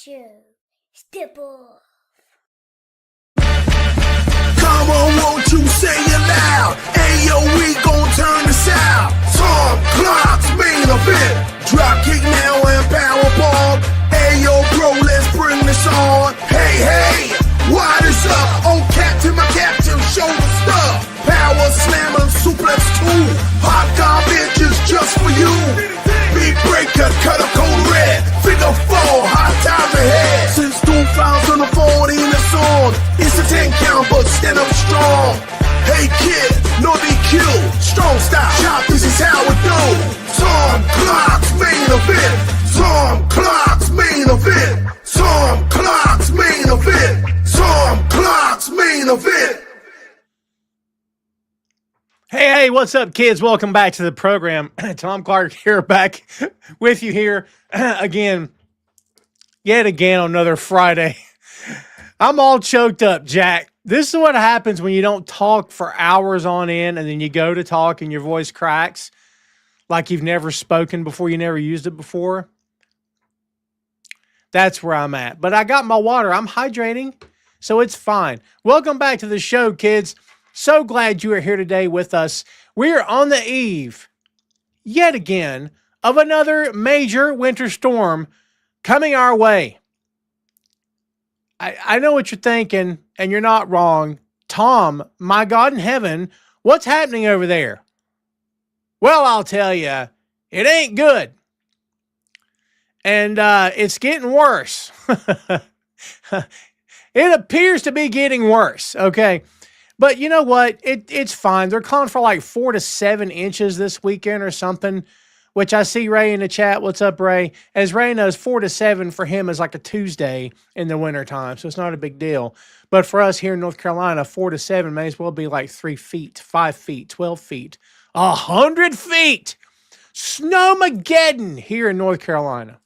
show. Step off. Come on, won't you say it loud? Ayo, we gon' turn this out. Tom Clock's main event. Dropkick now and powerbomb. Ayo, bro, let's bring this on. Hey, hey, what is up? Oh, captain, my captain, show the stuff. Power slammer, suplex 2. Hot garbage is just for you. Big breaker, cut a code red. Figure 4, hot times ahead. Since 2014, it's on. It's a 10 count, but stand up strong. Hey kid, no DQ, strong style. Chop, this is how it goes. Tom Clock's main event. Tom Clock's main event. Tom Clock's main event. Tom Clock's main event. Hey, what's up, kids? Welcome back to the program. Tom Clark here, back with you here again, yet again on another Friday. I'm all choked up, Jack. This is what happens when you don't talk for hours on end and then you go to talk and your voice cracks like you've never spoken before, you never used it before. That's where I'm at. But I got my water. I'm hydrating, so it's fine. Welcome back to the show, kids. So glad you are here today with us. We are on the eve, yet again, of another major winter storm coming our way. I know what you're thinking, and you're not wrong. Tom, my God in heaven, what's happening over there? Well, I'll tell you, it ain't good. And it's getting worse. It appears to be getting worse, okay? But you know what? It's fine. They're calling for like 4 to 7 inches this weekend or something, which I see Ray in the chat. What's up, Ray? As Ray knows, 4 to 7 for him is like a Tuesday in the wintertime, so it's not a big deal. But for us here in North Carolina, 4 to 7 may as well be like 3 feet, 5 feet, 12 feet, 100 feet. Snowmageddon here in North Carolina.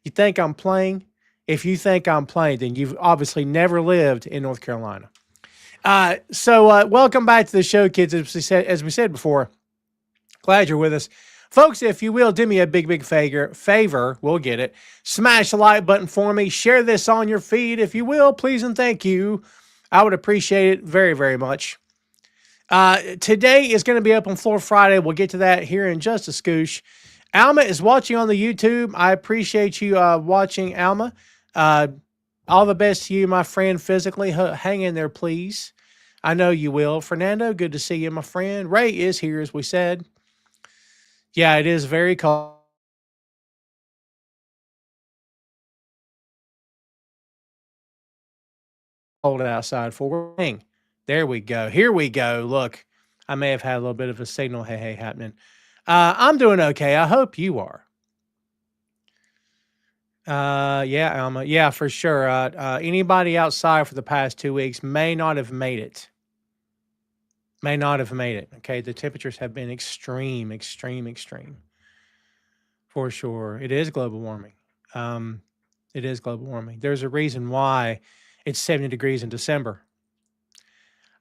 You think I'm playing? If you think I'm playing, then you've obviously never lived in North Carolina. So welcome back to the show, kids. As we said before, glad you're with us. Folks, if you will, do me a big favor. We'll get it. Smash the like button for me. Share this on your feed, if you will, please and thank you. I would appreciate it very, very much. Today is going to be Open Floor Friday. We'll get to that here in just a scoosh. Alma is watching on the YouTube. I appreciate you watching, Alma. All the best to you, my friend, physically. Hang in there, please. I know you will. Fernando, good to see you, my friend. Ray is here, as we said. Yeah, it is very cold outside for me. There we go. Here we go. Look, I may have had a little bit of a signal hey happening. I'm doing okay. I hope you are. Yeah, Alma. Yeah, for sure. Anybody outside for the past 2 weeks may not have made it. Okay, the temperatures have been extreme. For sure. It is global warming. There's a reason why it's 70 degrees in December.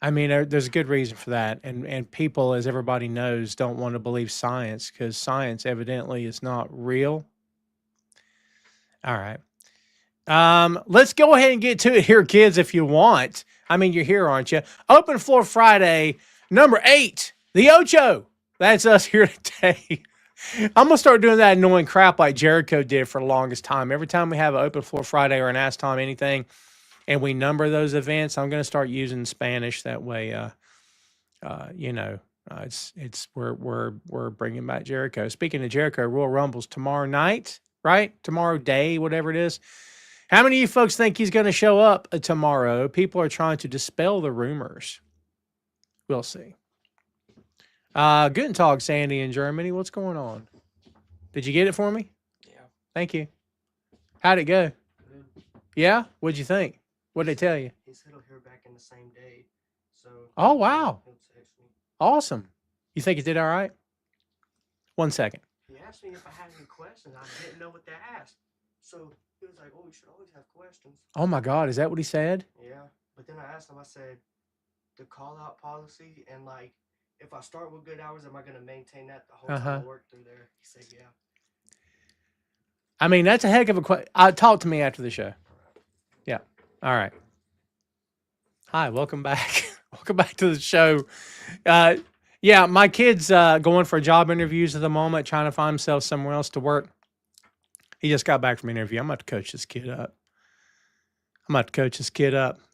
I mean, there's a good reason for that. And people, as everybody knows, don't want to believe science because science evidently is not real. All right. Let's go ahead and get to it here, kids, if you want. I mean, you're here, aren't you? Open Floor Friday, number 8, the Ocho. That's us here today. I'm going to start doing that annoying crap like Jericho did for the longest time. Every time we have an Open Floor Friday or an Ask Tom anything, and we number those events, I'm going to start using Spanish. That way, we're bringing back Jericho. Speaking of Jericho, Royal Rumble's tomorrow night, right? Tomorrow day, whatever it is. How many of you folks think he's going to show up tomorrow? People are trying to dispel the rumors. We'll see. Guten Tag, Sandy in Germany. What's going on? Did you get it for me? Yeah. Thank you. How'd it go? Good. Yeah? What'd you think? What'd they tell you? He said he'll hear back in the same day. So. Oh, wow. He'll text me. Awesome. You think it did all right? 1 second. He asked me if I had any questions. I didn't know what to ask. So he was like, oh, you should always have questions. Oh, my God. Is that what he said? Yeah. But then I asked him, I said, the call-out policy and, like, if I start with good hours, am I going to maintain that the whole time I work through there? He said, yeah. I mean, that's a heck of a question. Talk to me after the show. Yeah. All right. Hi, welcome back. Welcome back to the show. Yeah, my kid's going for job interviews at the moment, trying to find himself somewhere else to work. He just got back from an interview. I'm about to coach this kid up.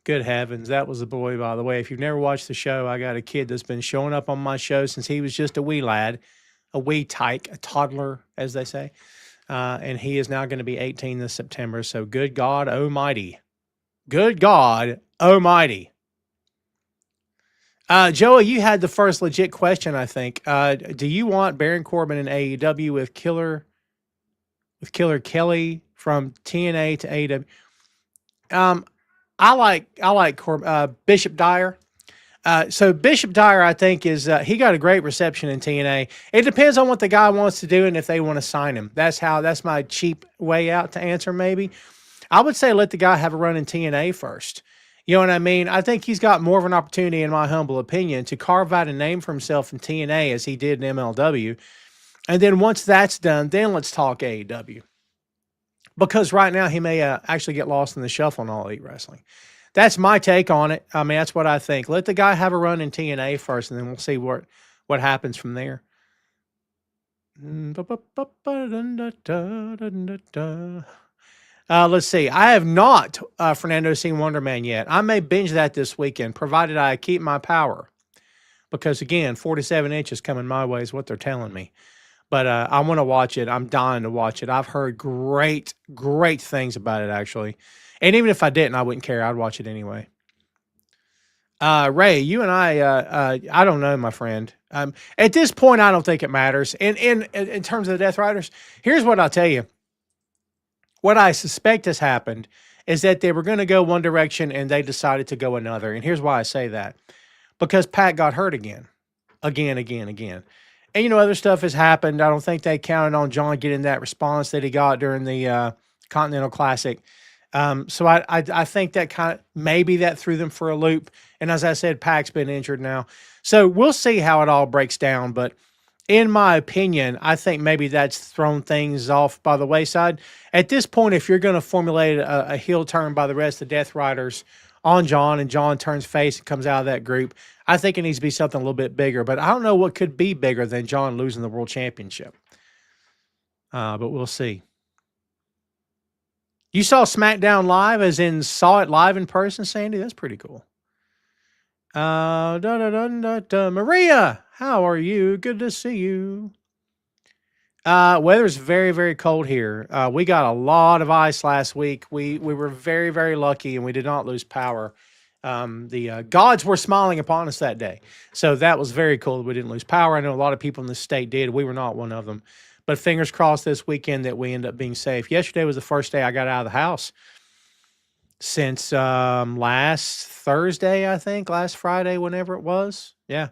Good heavens. That was the boy, by the way. If you've never watched the show, I got a kid that's been showing up on my show since he was just a wee lad, a wee tyke, a toddler, as they say. And he is now going to be 18 this September. So good God Almighty. Good God Almighty. Joey, you had the first legit question, I think. Do you want Baron Corbin in AEW with Killer Kelly from TNA to AEW? I like Bishop Dyer. So Bishop Dyer, I think, is he got a great reception in TNA. It depends on what the guy wants to do and if they want to sign him. That's my cheap way out to answer. Maybe I would say let the guy have a run in TNA first. You know what I mean? I think he's got more of an opportunity, in my humble opinion, to carve out a name for himself in TNA as he did in MLW. And then once that's done, then let's talk AEW. Because right now he may actually get lost in the shuffle in All Elite Wrestling. That's my take on it. I mean, that's what I think. Let the guy have a run in TNA first, and then we'll see what happens from there. Let's see. I have not, Fernando, seen Wonder Man yet. I may binge that this weekend, provided I keep my power. Because, again, 47 inches coming my way is what they're telling me. But I want to watch it. I'm dying to watch it. I've heard great, great things about it, actually. And even if I didn't, I wouldn't care. I'd watch it anyway. Ray, you and I don't know, my friend. At this point, I don't think it matters. In terms of the Death Riders, here's what I'll tell you. What I suspect has happened is that they were going to go one direction and they decided to go another. And here's why I say that. Because Pat got hurt again. Again. And, other stuff has happened. I don't think they counted on John getting that response that he got during the Continental Classic. So I think that maybe that threw them for a loop. And as I said, Pac's been injured now. So we'll see how it all breaks down. But in my opinion, I think maybe that's thrown things off by the wayside. At this point, if you're going to formulate a heel turn by the rest of the Death Riders on John, and John turns face and comes out of that group, I think it needs to be something a little bit bigger. But I don't know what could be bigger than John losing the World Championship. But we'll see. You saw SmackDown live, as in saw it live in person, Sandy? That's pretty cool. Maria, how are you? Good to see you. Weather's very, very cold here. We got a lot of ice last week. We were very, very lucky, and we did not lose power. The gods were smiling upon us that day. So that was very cool that we didn't lose power. I know a lot of people in this state did. We were not one of them. But fingers crossed this weekend that we end up being safe. Yesterday was the first day I got out of the house since last Thursday, I think, last Friday, whenever it was. Yeah.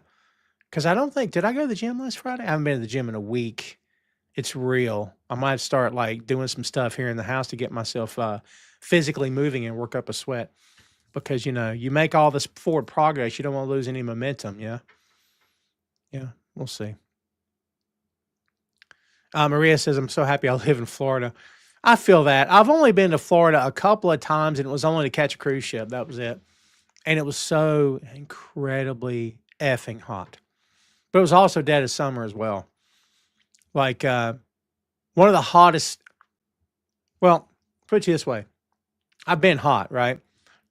Because did I go to the gym last Friday? I haven't been to the gym in a week. It's real. I might start doing some stuff here in the house to get myself physically moving and work up a sweat. Because, you make all this forward progress. You don't want to lose any momentum. Yeah. Yeah. We'll see. Maria says, I'm so happy I live in Florida. I feel that. I've only been to Florida a couple of times, and it was only to catch a cruise ship. That was it. And it was so incredibly effing hot. But it was also dead of summer as well. One of the hottest, well, put it this way. I've been hot, right?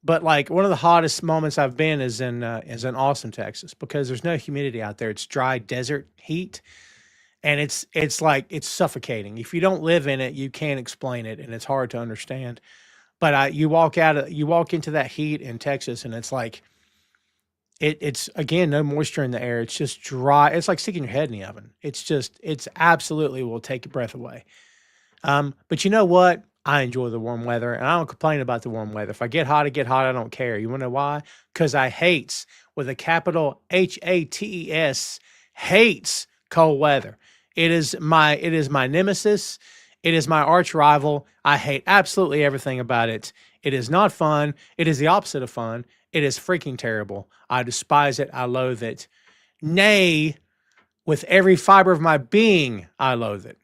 But one of the hottest moments I've been is in Austin, Texas, because there's no humidity out there. It's dry desert heat. And it's suffocating. If you don't live in it, you can't explain it, and it's hard to understand. But you walk into that heat in Texas, and it's it's again no moisture in the air. It's just dry. It's like sticking your head in the oven. It's absolutely will take your breath away. But you know what? I enjoy the warm weather, and I don't complain about the warm weather. If I get hot, I get hot. I don't care. You want to know why? Because I hates, with a capital HATES, hates cold weather. It is my nemesis. It is my arch rival. I hate absolutely everything about it. It is not fun. It is the opposite of fun. It is freaking terrible. I despise it. I loathe it. Nay, with every fiber of my being, I loathe it.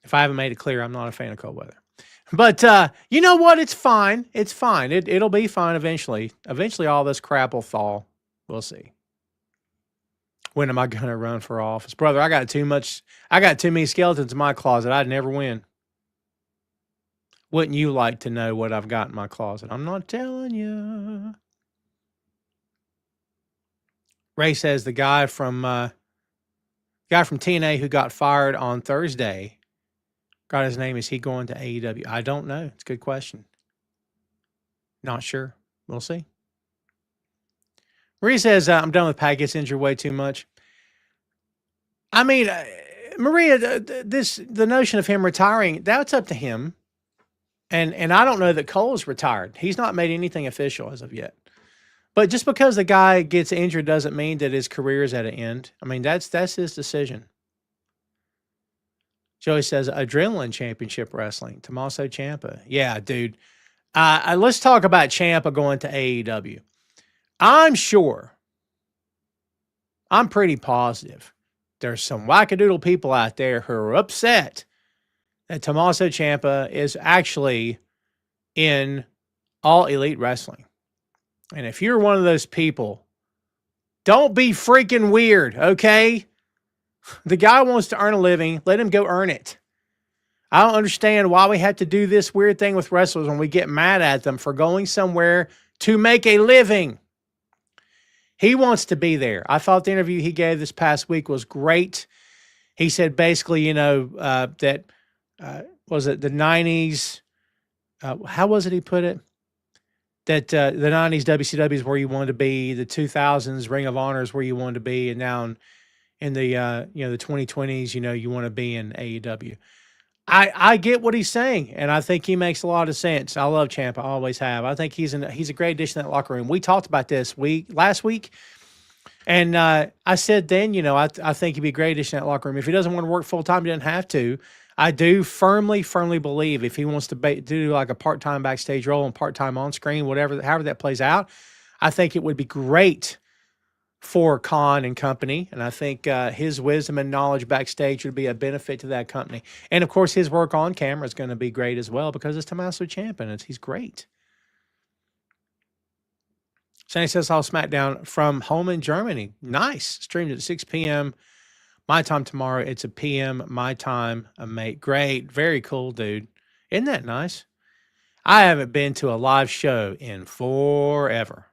If I haven't made it clear, I'm not a fan of cold weather. But you know what? It's fine. It's fine. It'll be fine eventually. Eventually, all this crap will thaw. We'll see. When am I going to run for office? Brother, I got too many skeletons in my closet. I'd never win. Wouldn't you like to know what I've got in my closet? I'm not telling you. Ray says the guy from TNA who got fired on Thursday, got his name. Is he going to AEW? I don't know. It's a good question. Not sure. We'll see. Maria says, I'm done with Pat. Gets injured way too much. I mean, Maria, the notion of him retiring, that's up to him. And I don't know that Cole's retired. He's not made anything official as of yet. But just because the guy gets injured doesn't mean that his career is at an end. I mean, that's his decision. Joey says, Adrenaline Championship Wrestling. Tommaso Ciampa. Yeah, dude. Let's talk about Ciampa going to AEW. I'm sure, I'm pretty positive, there's some wackadoodle people out there who are upset that Tommaso Ciampa is actually in All Elite Wrestling. And if you're one of those people, don't be freaking weird, okay? The guy wants to earn a living. Let him go earn it. I don't understand why we have to do this weird thing with wrestlers when we get mad at them for going somewhere to make a living. He wants to be there. I thought the interview he gave this past week was great. He said basically, that was it the 90s? How was it he put it? That the 90s WCW is where you wanted to be, the 2000s Ring of Honor is where you wanted to be, and now in the the 2020s, you want to be in AEW. I get what he's saying, and I think he makes a lot of sense. I love Ciampa, I always have. I think he's a great addition to that locker room. We talked about this last week, and I said then, I think he'd be a great addition to that locker room. If he doesn't want to work full time, he doesn't have to. I do firmly do if he wants to do like a part-time backstage role and part-time on screen, however that plays out, I think it would be great for Khan and company. And I think his wisdom and knowledge backstage would be a benefit to that company. And of course, his work on camera is going to be great as well because it's Tommaso Ciampa and he's great. Sandy says, I'll SmackDown from home in Germany. Nice. Streamed at 6 p.m. my time tomorrow. It's a p.m. my time, mate. Great. Very cool, dude. Isn't that nice? I haven't been to a live show in forever.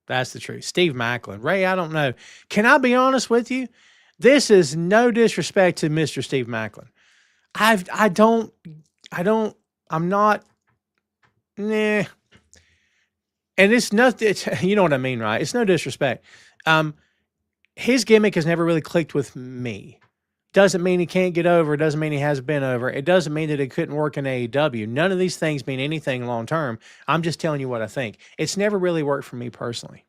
That's the truth. Steve Macklin. Ray, I don't know. Can I be honest with you? This is no disrespect to Mr. Steve Macklin. I'm not, nah. And it's nothing, you know what I mean, right? It's no disrespect. His gimmick has never really clicked with me. Doesn't mean he can't get over. Doesn't mean he hasn't been over. It doesn't mean that it couldn't work in AEW. None of these things mean anything long term. I'm just telling you what I think. It's never really worked for me personally.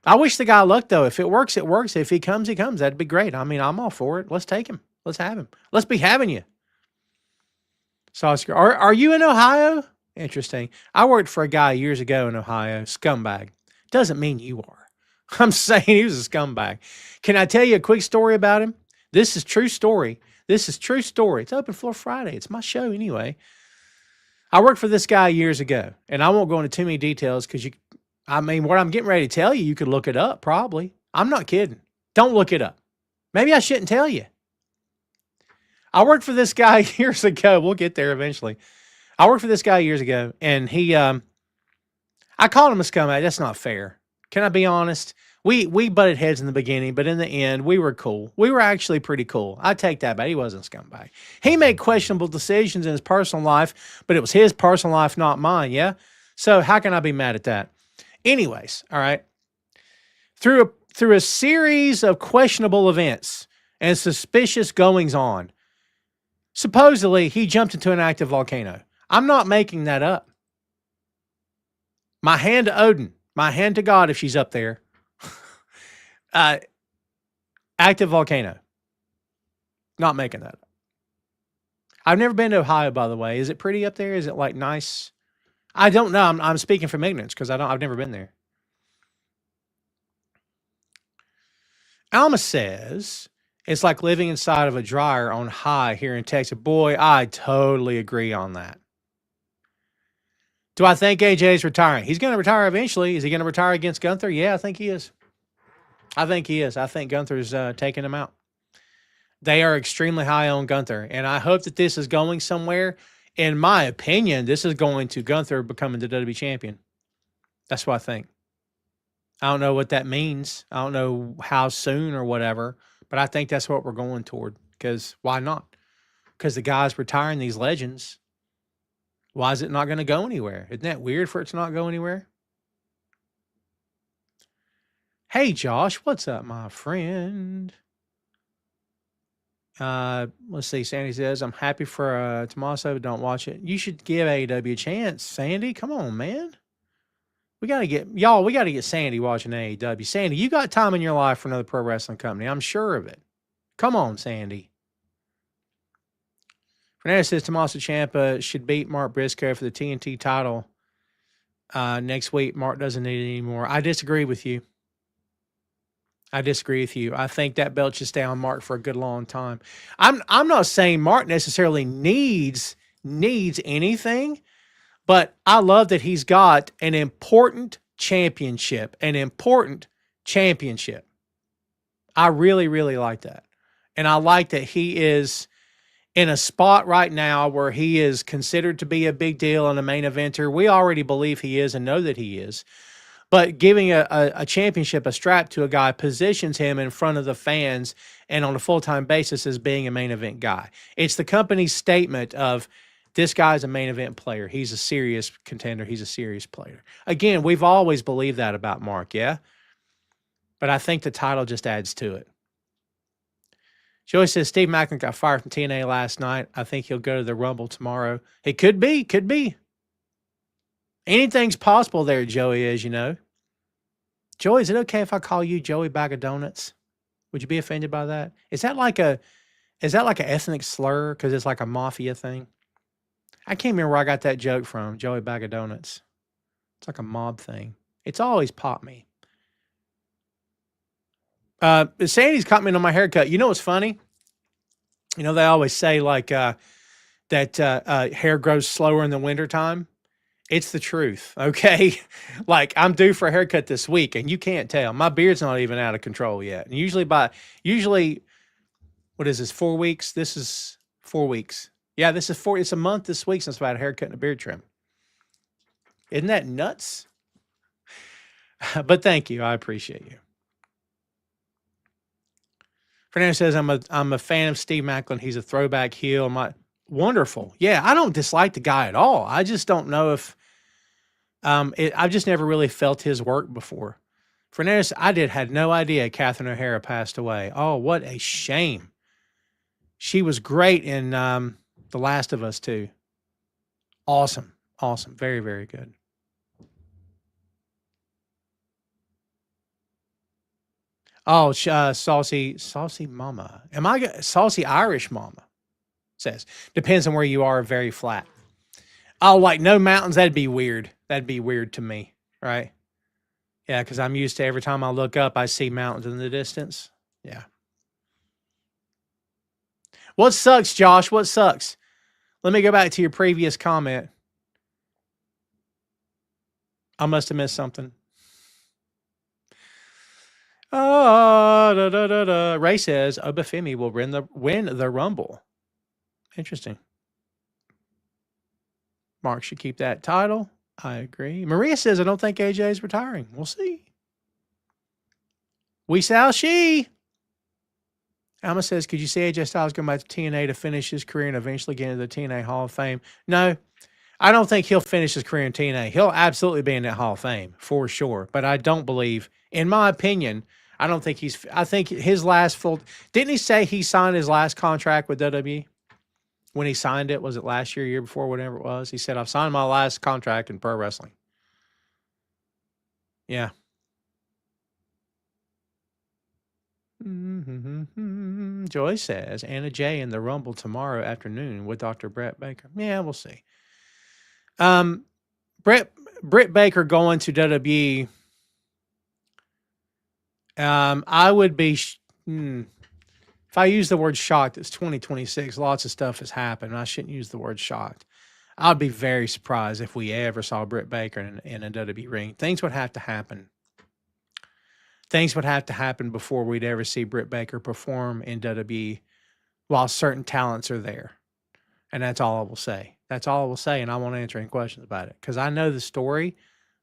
I wish the guy luck, though. If it works, it works. If he comes, he comes. That'd be great. I mean, I'm all for it. Let's take him. Let's have him. Let's be having you. Saucer, are you in Ohio? Interesting. I worked for a guy years ago in Ohio. Scumbag. Doesn't mean you are. I'm saying he was a scumbag. Can I tell you a quick story about him? This is true story. It's Open Floor Friday. It's my show anyway. I worked for this guy years ago, and I won't go into too many details because what I'm getting ready to tell you, you could look it up probably. I'm not kidding. Don't look it up. Maybe I shouldn't tell you. I worked for this guy years ago. We'll get there eventually. I worked for this guy years ago, and I called him a scumbag. That's not fair. Can I be honest? We butted heads in the beginning, but in the end, we were cool. We were actually pretty cool. I take that back. He wasn't a scumbag. He made questionable decisions in his personal life, but it was his personal life, not mine, yeah? So how can I be mad at that? Anyways, all right. Through a series of questionable events and suspicious goings-on, supposedly he jumped into an active volcano. I'm not making that up. My hand to Odin. My hand to God if she's up there. Active volcano. Not making that up. I've never been to Ohio, by the way. Is it pretty up there? Is it like nice? I don't know. I'm speaking from ignorance because I've never been there. Alma says, It's like living inside of a dryer on high here in Texas. Boy, I totally agree on that. Do I think AJ's retiring? He's going to retire eventually. Is he going to retire against Gunther? Yeah, I think he is. I think he is. I think Gunther's taking him out. They are extremely high on Gunther, and I hope that this is going somewhere. In my opinion, this is going to Gunther becoming the WWE champion. That's what I think. I don't know what that means. I don't know how soon or whatever, but I think that's what we're going toward. Because why not? Because the guy's retiring these legends. Why is it not going to go anywhere? Isn't that weird for it to not go anywhere? Hey, Josh, what's up, my friend? Let's see. Sandy says, I'm happy for Tommaso, but don't watch it. You should give AEW a chance, Sandy. Come on, man. We got to get Sandy watching AEW. Sandy, you got time in your life for another pro wrestling company. I'm sure of it. Come on, Sandy. Fernandez says Tommaso Ciampa should beat Mark Briscoe for the TNT title next week. Mark doesn't need it anymore. I disagree with you. I think that belt should stay on Mark for a good long time. I'm not saying Mark necessarily needs anything, but I love that he's got an important championship. I really, really like that. And I like that he is in a spot right now where he is considered to be a big deal and a main eventer. We already believe he is and know that he is. But giving a championship, a strap to a guy, positions him in front of the fans and on a full-time basis as being a main event guy. It's the company's statement of, this guy's a main event player. He's a serious contender. He's a serious player. Again, we've always believed that about Mark, yeah? But I think the title just adds to it. Joey says, Steve Macklin got fired from TNA last night. I think he'll go to the Rumble tomorrow. It could be. Anything's possible there, Joey, as you know. Joey, is it okay if I call you Joey Bag of Donuts? Would you be offended by that? Is that like an ethnic slur because it's like a mafia thing? I can't remember where I got that joke from, Joey Bag of Donuts. It's like a mob thing. It's always popped me. Sandy's commenting on my haircut. You know what's funny? You know, they always say like that hair grows slower in the wintertime. It's the truth, okay? Like, I'm due for a haircut this week, and you can't tell. My beard's not even out of control yet. And usually, what is this, 4 weeks? This is 4 weeks. Yeah, this is 4. It's a month this week since I've had a haircut and a beard trim. Isn't that nuts? But thank you. I appreciate you. Fernando says, I'm a fan of Steve Macklin. He's a throwback heel. Wonderful. Yeah, I don't dislike the guy at all. I just don't know if I've just never really felt his work before. Fernandez, had no idea Catherine O'Hara passed away. Oh, what a shame. She was great in The Last of Us too. Awesome. Very, very good. Oh, saucy mama. Saucy Irish mama says, depends on where you are, very flat. Oh, like no mountains, that'd be weird. That'd be weird to me, right? Yeah, because I'm used to every time I look up, I see mountains in the distance. Yeah. What sucks, Josh? What sucks? Let me go back to your previous comment. I must have missed something. Ray says Obafemi will win the Rumble. Interesting. Mark should keep that title. I agree. Maria says, I don't think AJ is retiring. We'll see. We shall see. Alma says, could you see AJ Styles go back to TNA to finish his career and eventually get into the TNA Hall of Fame? No, I don't think he'll finish his career in TNA. He'll absolutely be in that Hall of Fame for sure. But I don't believe, in my opinion, I think his last didn't he say he signed his last contract with WWE? When he signed it, was it last year before, whatever it was? He said, I've signed my last contract in pro wrestling. Yeah. Joy says, Anna Jay in the Rumble tomorrow afternoon with Dr. Britt Baker. Yeah, we'll see. Britt Baker going to WWE. I would be... If I use the word shocked, it's 2026. Lots of stuff has happened. I shouldn't use the word shocked. I'd be very surprised if we ever saw Britt Baker in a WWE ring. Things would have to happen. Things would have to happen before we'd ever see Britt Baker perform in WWE while certain talents are there. And that's all I will say. That's all I will say, and I won't answer any questions about it because I know the story,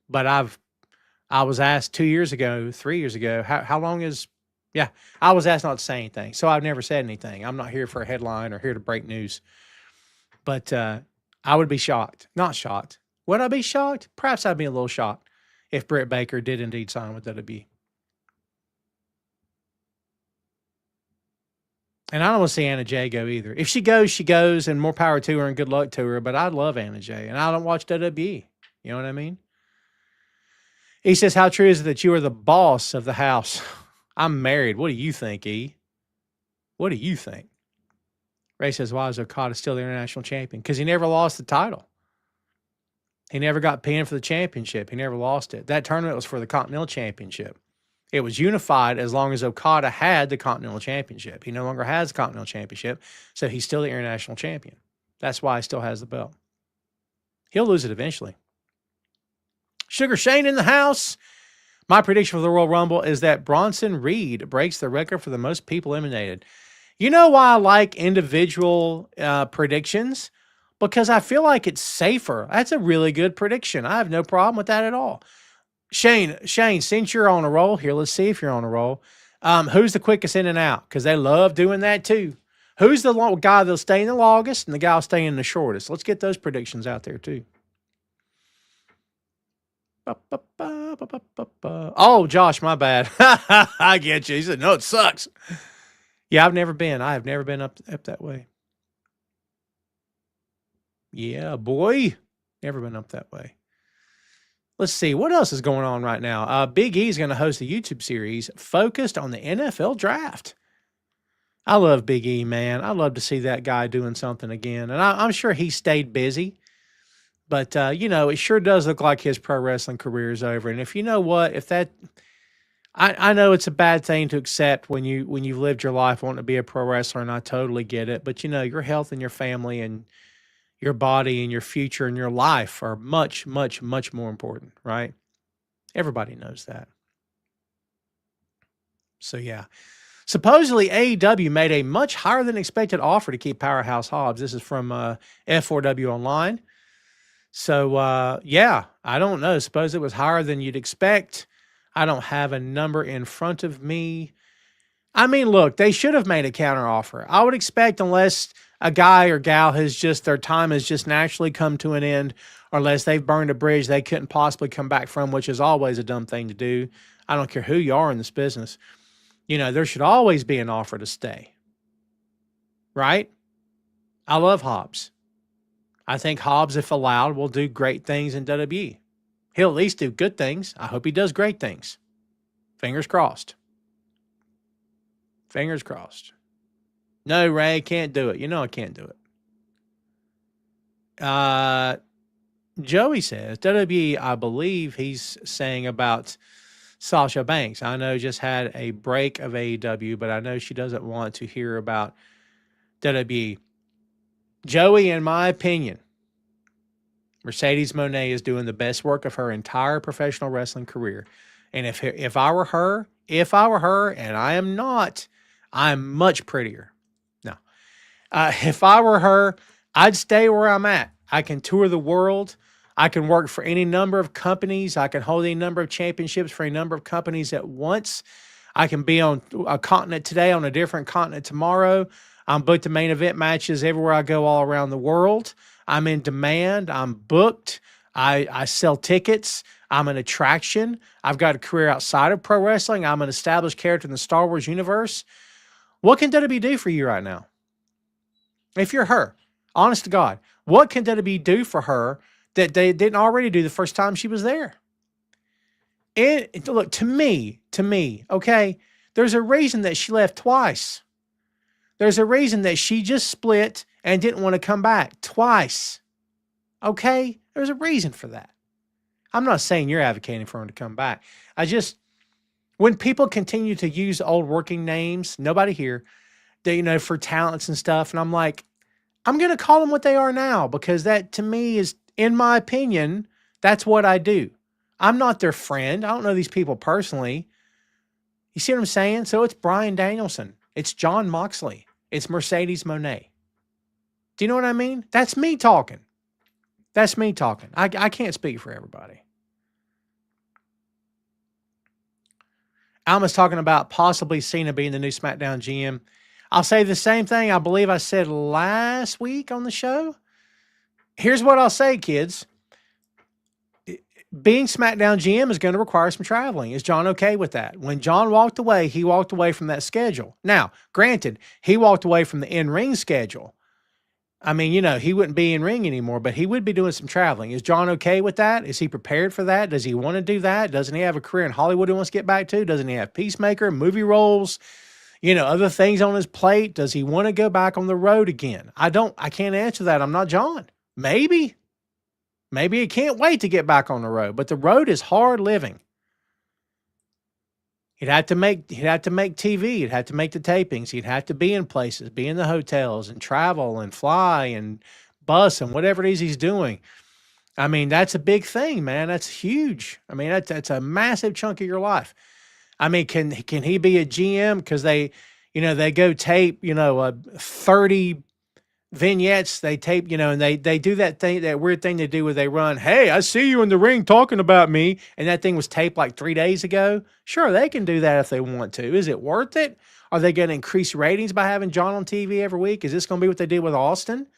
but I was asked 2 years ago, 3 years ago, how long is, yeah, I was asked not to say anything. So I've never said anything. I'm not here for a headline or here to break news. But I would be shocked. Not shocked. Would I be shocked? Perhaps I'd be a little shocked if Britt Baker did indeed sign with WWE. And I don't want to see Anna Jay go either. If she goes, she goes, and more power to her and good luck to her. But I love Anna Jay, and I don't watch WWE. You know what I mean? He says, how true is it that you are the boss of the house? I'm married. What do you think, E? What do you think? Ray says, why is Okada still the international champion? Because he never lost the title. He never got pinned for the championship. He never lost it. That tournament was for the Continental Championship. It was unified as long as Okada had the Continental Championship. He no longer has the Continental Championship, so he's still the international champion. That's why he still has the belt. He'll lose it eventually. Sugar Shane in the house. My prediction for the Royal Rumble is that Bronson Reed breaks the record for the most people eliminated. You know why I like individual predictions? Because I feel like it's safer. That's a really good prediction. I have no problem with that at all. Shane, since you're on a roll here, let's see if you're on a roll. Who's the quickest in and out? Because they love doing that too. Who's the guy that'll stay in the longest and the guy will stay in the shortest? Let's get those predictions out there too. Oh, Josh, my bad. I get you. He said, no, it sucks. Yeah, I have never been up that way. Yeah, boy. Never been up that way. Let's see. What else is going on right now? Big E is going to host a YouTube series focused on the NFL draft. I love Big E, man. I love to see that guy doing something again. And I'm sure he stayed busy. But, it sure does look like his pro wrestling career is over. And if you know what, I know it's a bad thing to accept when you've lived your life wanting to be a pro wrestler, and I totally get it. But, your health and your family and your body and your future and your life are much, much, much more important, right? Everybody knows that. So, yeah. Supposedly, AEW made a much higher than expected offer to keep Powerhouse Hobbs. This is from F4W Online. So, I don't know. Suppose it was higher than you'd expect. I don't have a number in front of me. I mean, look, they should have made a counter offer. I would expect, unless a guy or gal their time has just naturally come to an end, or unless they've burned a bridge they couldn't possibly come back from, which is always a dumb thing to do. I don't care who you are in this business. There should always be an offer to stay. Right? I love Hobbs. I think Hobbs, if allowed, will do great things in WWE. He'll at least do good things. I hope he does great things. Fingers crossed. Fingers crossed. No, Ray, can't do it. I can't do it. Joey says, WWE, I believe he's saying about Sasha Banks. I know just had a break of AEW, but I know she doesn't want to hear about WWE. Joey, in my opinion, Mercedes Moné is doing the best work of her entire professional wrestling career. And if I were her, and I am not, I'm much prettier. No. If I were her, I'd stay where I'm at. I can tour the world. I can work for any number of companies. I can hold any number of championships for a number of companies at once. I can be on a continent today, on a different continent tomorrow. I'm booked to main event matches everywhere I go all around the world. I'm in demand. I'm booked. I sell tickets. I'm an attraction. I've got a career outside of pro wrestling. I'm an established character in the Star Wars universe. What can WWE do for you right now? If you're her, honest to God, what can WWE do for her that they didn't already do the first time she was there? And look, to me, okay, there's a reason that she left twice. There's a reason that she just split and didn't want to come back twice. Okay? There's a reason for that. I'm not saying you're advocating for her to come back. When people continue to use old working names, nobody here, for talents and stuff. And I'm like, I'm going to call them what they are now, because that to me is, in my opinion, that's what I do. I'm not their friend. I don't know these people personally. You see what I'm saying? So it's Bryan Danielson. It's Jon Moxley. It's Mercedes Moné. Do you know what I mean? That's me talking. That's me talking. I can't speak for everybody. Alma's talking about possibly Cena being the new SmackDown GM. I'll say the same thing I believe I said last week on the show. Here's what I'll say, kids. Being SmackDown GM is going to require some traveling. Is John okay with that? When John walked away, he walked away from that schedule. Now, granted, he walked away from the in-ring schedule. I mean, he wouldn't be in ring anymore, but he would be doing some traveling. Is John okay with that? Is he prepared for that? Does he want to do that? Doesn't he have a career in Hollywood he wants to get back to? Doesn't he have Peacemaker, movie roles, other things on his plate? Does he want to go back on the road again? I can't answer that. I'm not John. Maybe he can't wait to get back on the road, but the road is hard living. He'd have to make TV. He'd have to make the tapings. He'd have to be in places, be in the hotels and travel and fly and bus and whatever it is he's doing. I mean, that's a big thing, man. That's huge. I mean, that's a massive chunk of your life. I mean, can he be a GM? Because they go tape, 30 vignettes. They tape, and they do that weird thing they do where they run, hey, I see you in the ring talking about me. And that thing was taped like 3 days ago. Sure, they can do that if they want to. Is it worth it? Are they going to increase ratings by having John on TV every week? Is this going to be what they did with Austin?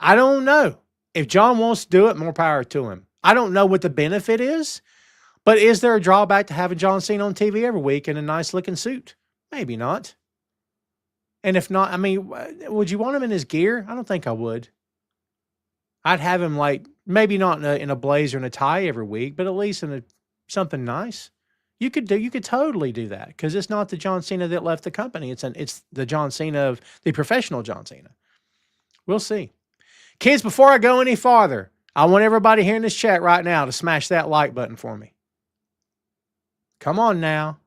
I don't know. If John wants to do it, more power to him. I don't know what the benefit is, but is there a drawback to having John Cena on TV every week in a nice looking suit? Maybe not. And if not, I mean, would you want him in his gear? I don't think I would. I'd have him maybe not in a blazer and a tie every week, but at least in something nice. You could totally do that, because it's not the John Cena that left the company. It's the John Cena of the professional John Cena. We'll see. Kids, before I go any farther, I want everybody here in this chat right now to smash that like button for me. Come on now.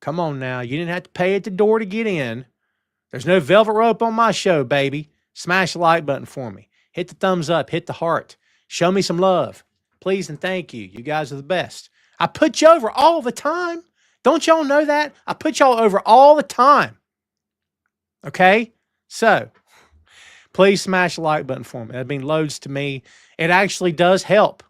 You didn't have to pay at the door to get in. There's no velvet rope on my show, baby. Smash the like button for me. Hit the thumbs up. Hit the heart. Show me some love. Please and thank you. You guys are the best. I put you over all the time. Don't y'all know that? I put y'all over all the time. Okay? So, please smash the like button for me. That means loads to me. It actually does help.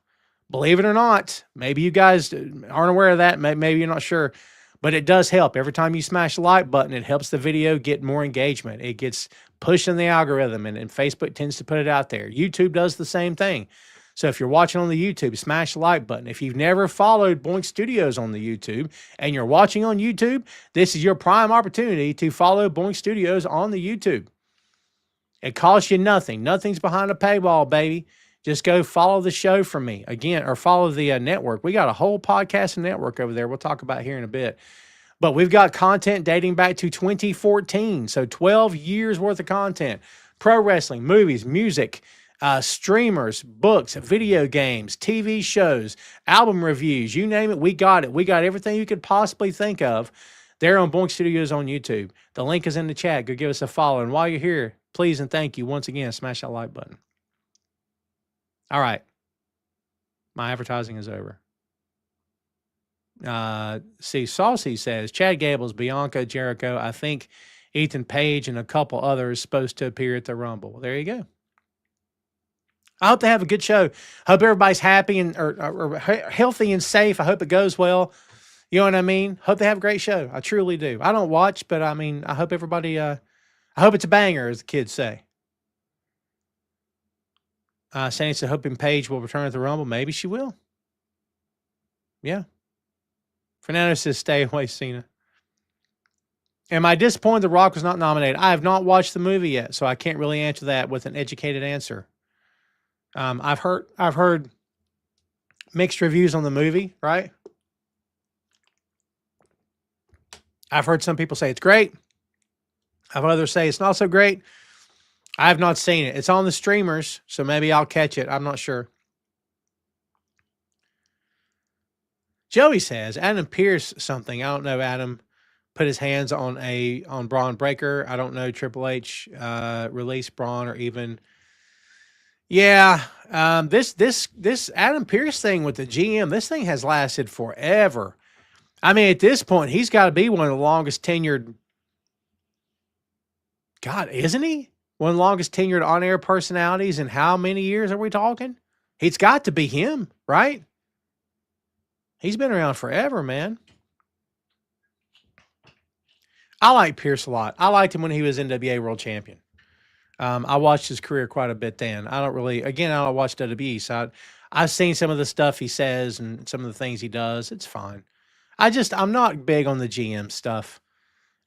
Believe it or not. Maybe you guys aren't aware of that. Maybe you're not sure. But it does help. Every time you smash the like button, it helps the video get more engagement. It gets pushed in the algorithm, and Facebook tends to put it out there. YouTube does the same thing. So if you're watching on the YouTube, smash the like button. If you've never followed Boink Studios on the YouTube and you're watching on YouTube, this is your prime opportunity to follow Boink Studios on the YouTube. It costs you nothing. Nothing's behind a paywall, baby. Just go follow the show from me again, or follow the network. We got a whole podcasting network over there. We'll talk about here in a bit. But we've got content dating back to 2014. So 12 years worth of content. Pro wrestling, movies, music, streamers, books, video games, TV shows, album reviews, you name it, we got it. We got everything you could possibly think of there on Boink Studios on YouTube. The link is in the chat. Go give us a follow. And while you're here, please and thank you once again, smash that like button. All right. My advertising is over. Saucy says, Chad Gables, Bianca, Jericho, I think Ethan Page and a couple others supposed to appear at the Rumble. Well, there you go. I hope they have a good show. Hope everybody's happy and or healthy and safe. I hope it goes well. You know what I mean? Hope they have a great show. I truly do. I don't watch, but I mean, I hope everybody, I hope it's a banger, as the kids say. Sandy said, hoping Paige will return at the Rumble. Maybe she will. Yeah. Fernando says, stay away, Cena. Am I disappointed The Rock was not nominated? I have not watched the movie yet, so I can't really answer that with an educated answer. I've heard mixed reviews on the movie, right? I've heard some people say it's great. I've heard others say it's not so great. I have not seen it. It's on the streamers, so maybe I'll catch it. I'm not sure. Joey says, Adam Pierce something. I don't know, Adam. put his hands on Braun Breaker. I don't know Triple H released Braun or even. Yeah, this Adam Pearce thing with the GM, this thing has lasted forever. I mean, at this point, he's got to be one of the longest tenured. God, isn't he? One of the longest tenured on-air personalities in how many years are we talking? It's got to be him, right? He's been around forever, man. I like Pierce a lot. I liked him when he was NWA World Champion. I watched his career quite a bit then. I don't watch WWE, so I've seen some of the stuff he says and some of the things he does. It's fine. I'm not big on the GM stuff.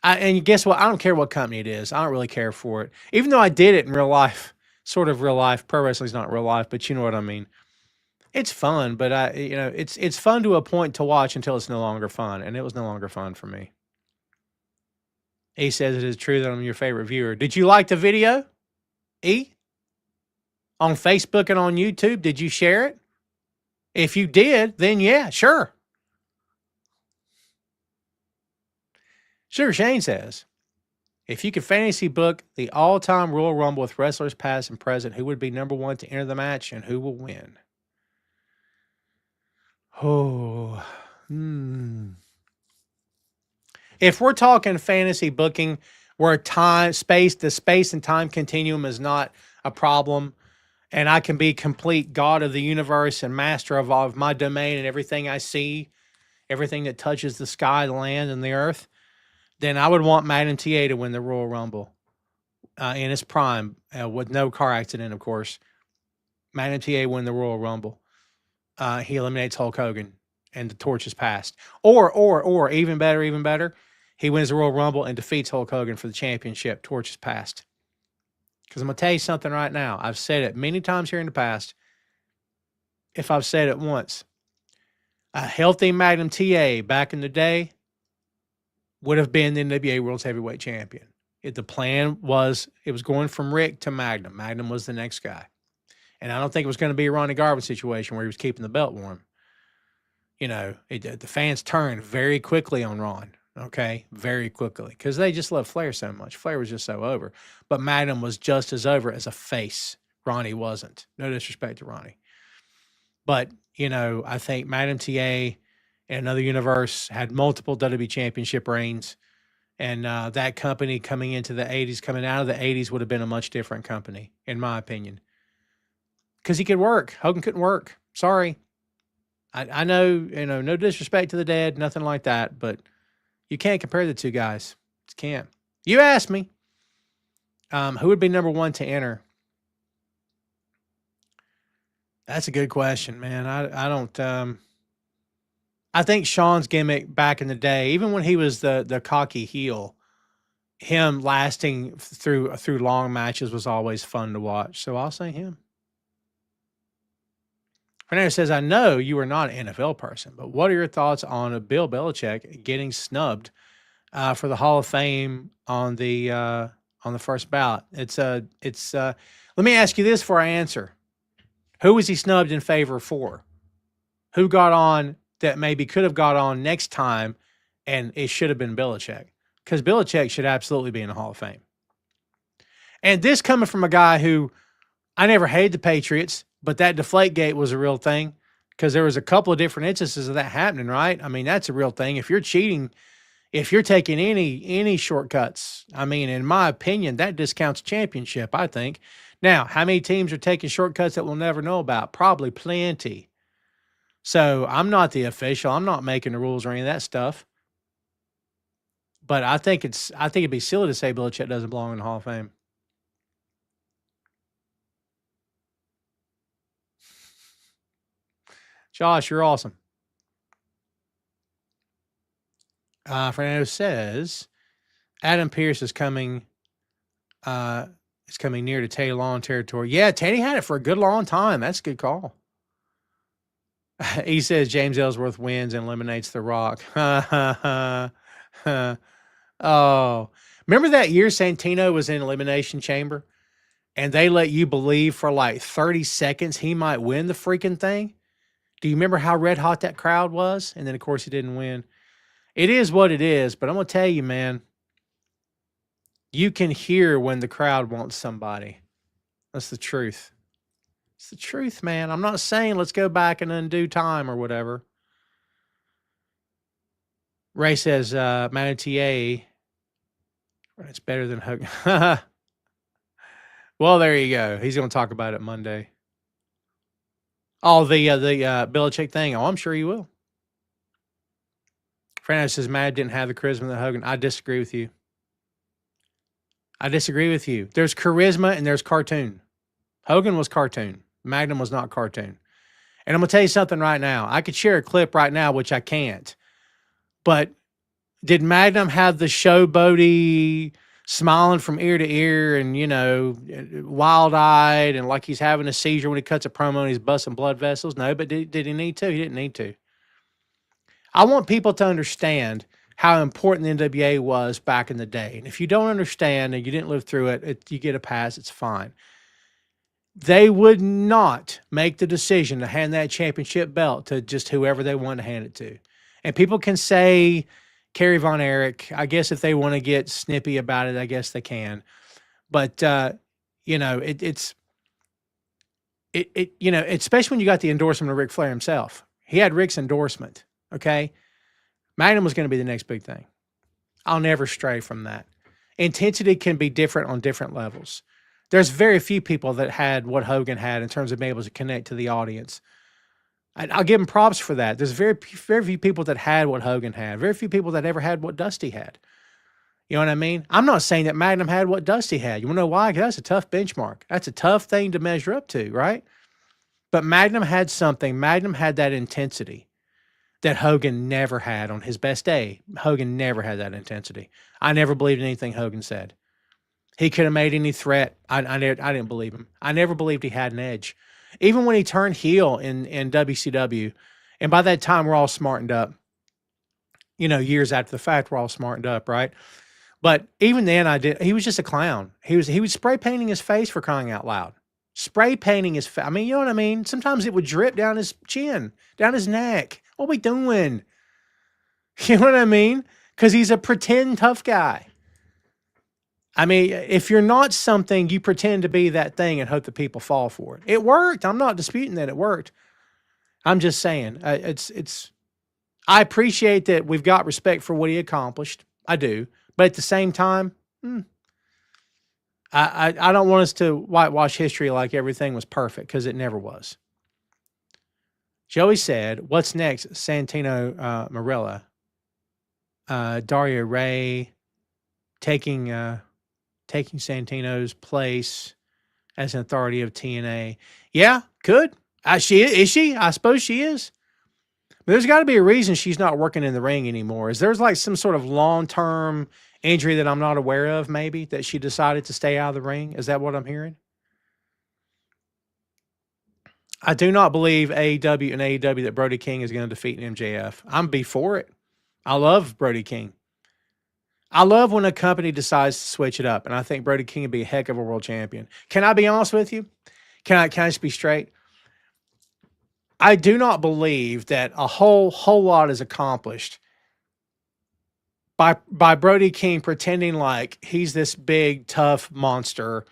And guess what? I don't care what company it is. I don't really care for it. Even though I did it in real life, sort of real life. Pro wrestling's not real life, but you know what I mean. It's fun, but it's fun to a point to watch until it's no longer fun, and it was no longer fun for me. E says it is true that I'm your favorite viewer. Did you like the video, E? On Facebook and on YouTube, did you share it? If you did, then yeah, sure. Sugar Shane says, if you could fantasy book the all-time Royal Rumble with wrestlers past and present, who would be number one to enter the match and who will win? Oh, If we're talking fantasy booking where the space and time continuum is not a problem, and I can be complete God of the universe and master of my domain and everything I see, everything that touches the sky, the land, and the earth, then I would want Magnum TA to win the Royal Rumble in his prime with no car accident, of course. Magnum TA win the Royal Rumble. He eliminates Hulk Hogan and the torch is passed. Or even better, he wins the Royal Rumble and defeats Hulk Hogan for the championship. Torch is passed. Because I'm going to tell you something right now. I've said it many times here in the past. If I've said it once, a healthy Magnum TA back in the day would have been the NWA World's Heavyweight Champion. The plan was, it was going from Rick to Magnum. Magnum was the next guy. And I don't think it was going to be a Ronnie Garvin situation where he was keeping the belt warm. The fans turned very quickly on Ron. Okay, very quickly. Because they just loved Flair so much. Flair was just so over. But Magnum was just as over as a face. Ronnie wasn't. No disrespect to Ronnie. But, I think Magnum TA in another universe had multiple WWE championship reigns. And that company coming out of the 80s would have been a much different company, in my opinion. Because he could work. Hogan couldn't work. Sorry. I know, no disrespect to the dead, nothing like that, but you can't compare the two guys. Just can't. You asked me. Who would be number one to enter? That's a good question, man. I don't. I think Shawn's gimmick back in the day, even when he was the cocky heel, him lasting through long matches was always fun to watch. So I'll say him. Fernando says, I know you are not an NFL person, but what are your thoughts on Bill Belichick getting snubbed for the Hall of Fame on the first ballot? Let me ask you this before I answer. Who was he snubbed in favor for? Who got on that maybe could have got on next time, and it should have been Belichick? Because Belichick should absolutely be in the Hall of Fame. And this coming from a guy who, I never hated the Patriots, but that Deflategate was a real thing because there was a couple of different instances of that happening, right? I mean, that's a real thing. If you're cheating, if you're taking any shortcuts, I mean, in my opinion, that discounts championship, I think. Now, how many teams are taking shortcuts that we'll never know about? Probably plenty. So I'm not the official. I'm not making the rules or any of that stuff. But I think it'd be silly to say Belichick doesn't belong in the Hall of Fame. Josh, you're awesome. Fernando says Adam Pearce is coming near to Teddy Long territory. Yeah, Teddy had it for a good long time. That's a good call. He says James Ellsworth wins and eliminates The Rock. Oh, remember that year Santino was in Elimination Chamber and they let you believe for like 30 seconds he might win the freaking thing? Do you remember how red hot that crowd was? And then, of course, he didn't win. It is what it is, but I'm going to tell you, man, you can hear when the crowd wants somebody. That's the truth. It's the truth, man. I'm not saying let's go back and undo time or whatever. Ray says, Manatee, it's better than Hogan. Well, there you go. He's going to talk about it Monday. Oh, the Belichick thing. Oh, I'm sure he will. Fernando says, Mad didn't have the charisma that Hogan. I disagree with you. There's charisma and there's cartoon. Hogan was cartoon. Magnum was not cartoon. And I'm going to tell you something right now. I could share a clip right now, which I can't. But did Magnum have the showboaty smiling from ear to ear and, wild-eyed and like he's having a seizure when he cuts a promo and he's busting blood vessels? No, but did he need to? He didn't need to. I want people to understand how important the NWA was back in the day. And if you don't understand and you didn't live through it, you get a pass, it's fine. They would not make the decision to hand that championship belt to just whoever they wanted to hand it to. And people can say Kerry Von Erich. I guess if they want to get snippy about it, I guess they can. But, it's especially when you got the endorsement of Ric Flair himself. He had Rick's endorsement, okay? Magnum was going to be the next big thing. I'll never stray from that. Intensity can be different on different levels. There's very few people that had what Hogan had in terms of being able to connect to the audience. I'll give him props for that. There's very few people that had what Hogan had. Very few people that ever had what Dusty had. You know what I mean? I'm not saying that Magnum had what Dusty had. You want to know why? Because that's a tough benchmark. That's a tough thing to measure up to, right? But Magnum had something. Magnum had that intensity that Hogan never had on his best day. Hogan never had that intensity. I never believed anything Hogan said. He could have made any threat. I didn't believe him. I never believed he had an edge. Even when he turned heel in WCW, and by that time we're all smartened up. Years after the fact, we're all smartened up, right? But even then, he was just a clown. He was spray painting his face, for crying out loud. Spray painting his face. I mean, you know what I mean? Sometimes it would drip down his chin, down his neck. What are we doing? You know what I mean? Because he's a pretend tough guy. I mean, if you're not something, you pretend to be that thing and hope that people fall for it. It worked. I'm not disputing that it worked. I'm just saying, I appreciate that we've got respect for what he accomplished. I do. But at the same time, I don't want us to whitewash history like everything was perfect, because it never was. Joey said, what's next? Santino Marella. Dario Ray taking Santino's place as an authority of TNA. Yeah, could. Is she? I suppose she is. But there's got to be a reason she's not working in the ring anymore. Is there's like some sort of long-term injury that I'm not aware of, maybe, that she decided to stay out of the ring? Is that what I'm hearing? I do not believe AEW that Brody King is going to defeat an MJF. I'm before it. I love Brody King. I love when a company decides to switch it up, and I think Brody King would be a heck of a world champion. Can I be honest with you? Can I just be straight? I do not believe that a whole lot is accomplished by Brody King pretending like he's this big, tough monster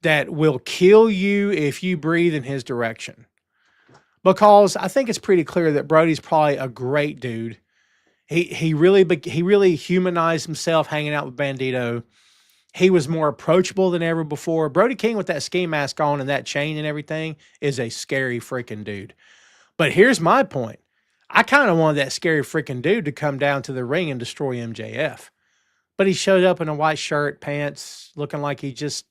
that will kill you if you breathe in his direction. Because I think it's pretty clear that Brody's probably a great dude. He really humanized himself hanging out with Bandito. He was more approachable than ever before. Brody King with that ski mask on and that chain and everything is a scary freaking dude. But here's my point. I kind of wanted that scary freaking dude to come down to the ring and destroy MJF. But he showed up in a white shirt, pants, looking like he just,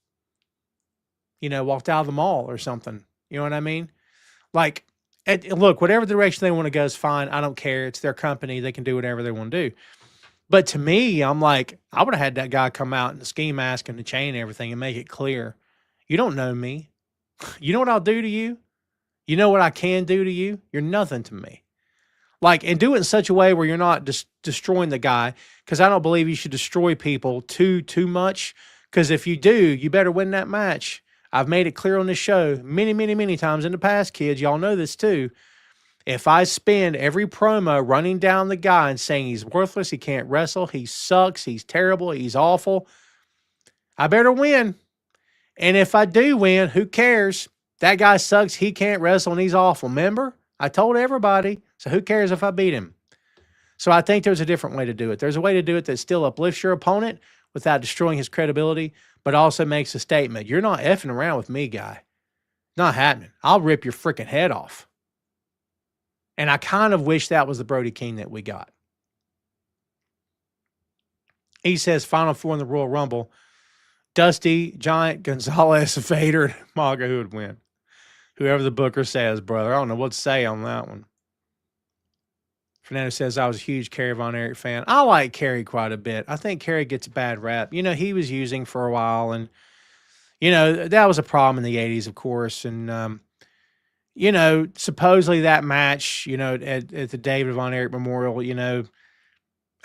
walked out of the mall or something. You know what I mean? Like, look, whatever direction they want to go is fine. I don't care. It's their company. They can do whatever they want to do. But to me, I'm like, I would have had that guy come out in the ski mask and the chain and everything and make it clear. You don't know me. You know what I'll do to you? You know what I can do to you? You're nothing to me. Like, and do it in such a way where you're not destroying the guy, because I don't believe you should destroy people too much, because if you do, you better win that match. I've made it clear on this show many, many, many times in the past, kids. Y'all know this too. If I spend every promo running down the guy and saying he's worthless, he can't wrestle, he sucks, he's terrible, he's awful, I better win. And if I do win, who cares? That guy sucks, he can't wrestle, and he's awful. Remember? I told everybody. So who cares if I beat him? So I think there's a different way to do it. There's a way to do it that still uplifts your opponent without destroying his credibility, but also makes a statement. You're not effing around with me, guy. Not happening. I'll rip your freaking head off. And I kind of wish that was the Brody King that we got. He says, Final Four in the Royal Rumble. Dusty, Giant, Gonzalez, Vader, and Maga, who would win? Whoever the booker says, brother. I don't know what to say on that one. Fernando says, I was a huge Kerry Von Erich fan. I like Kerry quite a bit. I think Kerry gets a bad rap. You know, he was using for a while, and, you know, that was a problem in the 80s, of course. And, you know, supposedly that match, you know, at the David Von Erich Memorial, you know,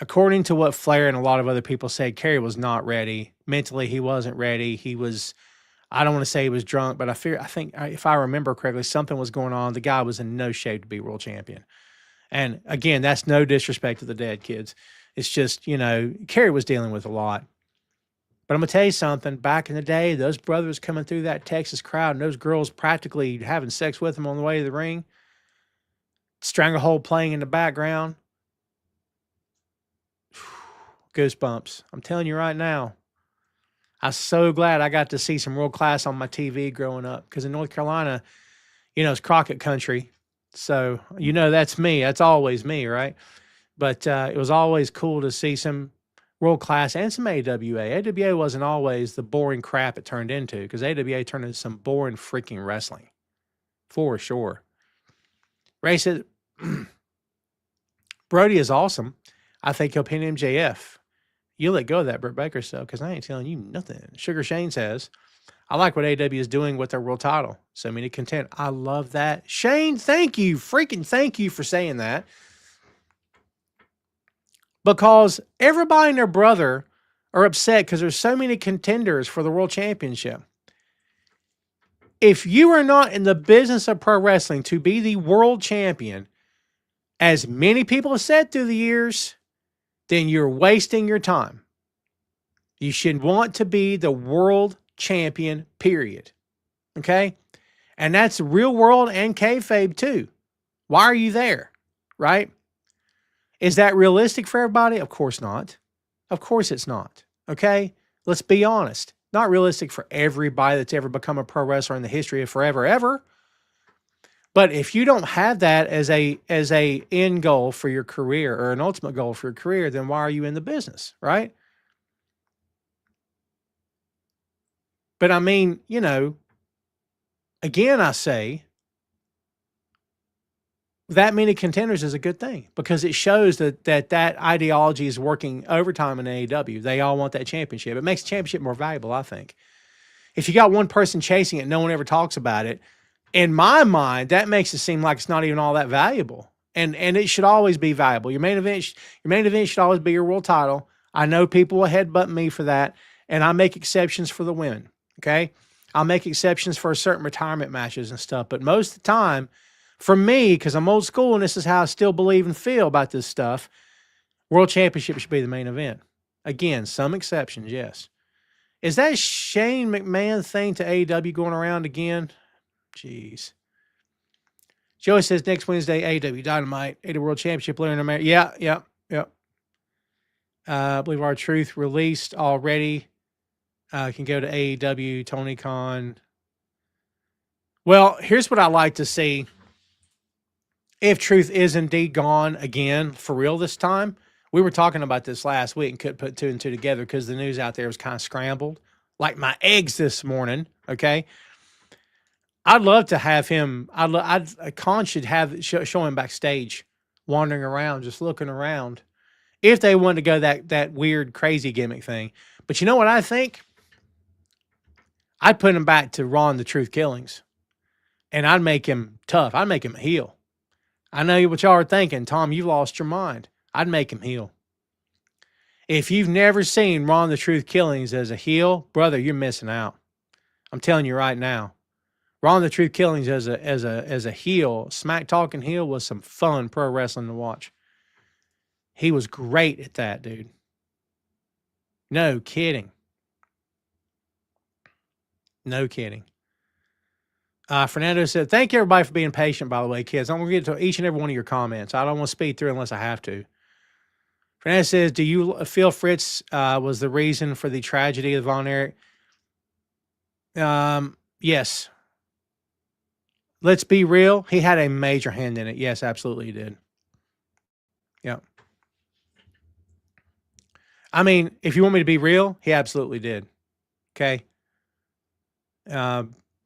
according to what Flair and a lot of other people said, Kerry was not ready. Mentally, he wasn't ready. He was, I don't want to say he was drunk, but I think if I remember correctly, something was going on. The guy was in no shape to be world champion. And again, that's no disrespect to the dead kids. It's just, you know, Kerry was dealing with a lot. But I'm going to tell you something. Back in the day, those brothers coming through that Texas crowd and those girls practically having sex with him on the way to the ring, Stranglehold playing in the background, goosebumps. I'm telling you right now. I'm so glad I got to see some world class on my TV growing up, because in North Carolina, you know, it's Crockett country. So, you know, that's me. That's always me, right? But it was always cool to see some world class and some AWA. AWA wasn't always the boring crap it turned into, because AWA turned into some boring freaking wrestling, for sure. Ray said, Brody is awesome. I think he'll pin MJF. You let go of that Britt Baker stuff, because I ain't telling you nothing. Sugar Shane says, I like what AEW is doing with their world title. So many content. I love that. Shane, thank you. Freaking thank you for saying that. Because everybody and their brother are upset because there's so many contenders for the world championship. If you are not in the business of pro wrestling to be the world champion, as many people have said through the years, then you're wasting your time. You should want to be the world champion, period. Okay? And that's real world and kayfabe too. Why are you there? Right? Is that realistic for everybody? Of course not. Of course it's not. Okay? Let's be honest. Not realistic for everybody that's ever become a pro wrestler in the history of forever, ever. But if you don't have that as a end goal for your career, or an ultimate goal for your career, then why are you in the business, right? But I mean, you know, again, I say that many contenders is a good thing, because it shows that ideology is working overtime in AEW. They all want that championship. It makes the championship more valuable, I think. If you got one person chasing it, no one ever talks about it. In my mind, that makes it seem like it's not even all that valuable. And it should always be valuable. Your main event should always be your world title. I know people will headbutt me for that, and I make exceptions for the women. Okay? I'll make exceptions for certain retirement matches and stuff. But most of the time, for me, because I'm old school and this is how I still believe and feel about this stuff, world championship should be the main event. Again, some exceptions, yes. Is that Shane McMahon thing to AEW going around again? Jeez. Joey says next Wednesday, AEW Dynamite, AEW World Championship winner in America. Yeah. I believe our truth released already. Can go to AEW, Tony Khan. Well, here's what I like to see. If truth is indeed gone again, for real this time. We were talking about this last week and couldn't put two and two together because the news out there was kind of scrambled. Like my eggs this morning, okay? I'd love to have him. Khan should have show him backstage, wandering around, just looking around. If they wanted to go that weird, crazy gimmick thing. But you know what I think? I'd put him back to Ron the Truth Killings. And I'd make him tough. I'd make him a heel. I know what y'all are thinking. Tom, you lost your mind. I'd make him heel. If you've never seen Ron the Truth Killings as a heel, brother, you're missing out. I'm telling you right now. Ron the Truth Killings as a heel, smack talking heel was some fun pro wrestling to watch. He was great at that, dude. No kidding. No kidding. Fernando said, thank you everybody for being patient, by the way, kids. I'm going to get to each and every one of your comments. I don't want to speed through unless I have to. Fernando says, do you feel Fritz was the reason for the tragedy of Von Erich? Yes. Let's be real. He had a major hand in it. Yes, absolutely he did. Yeah. I mean, if you want me to be real, he absolutely did. Okay.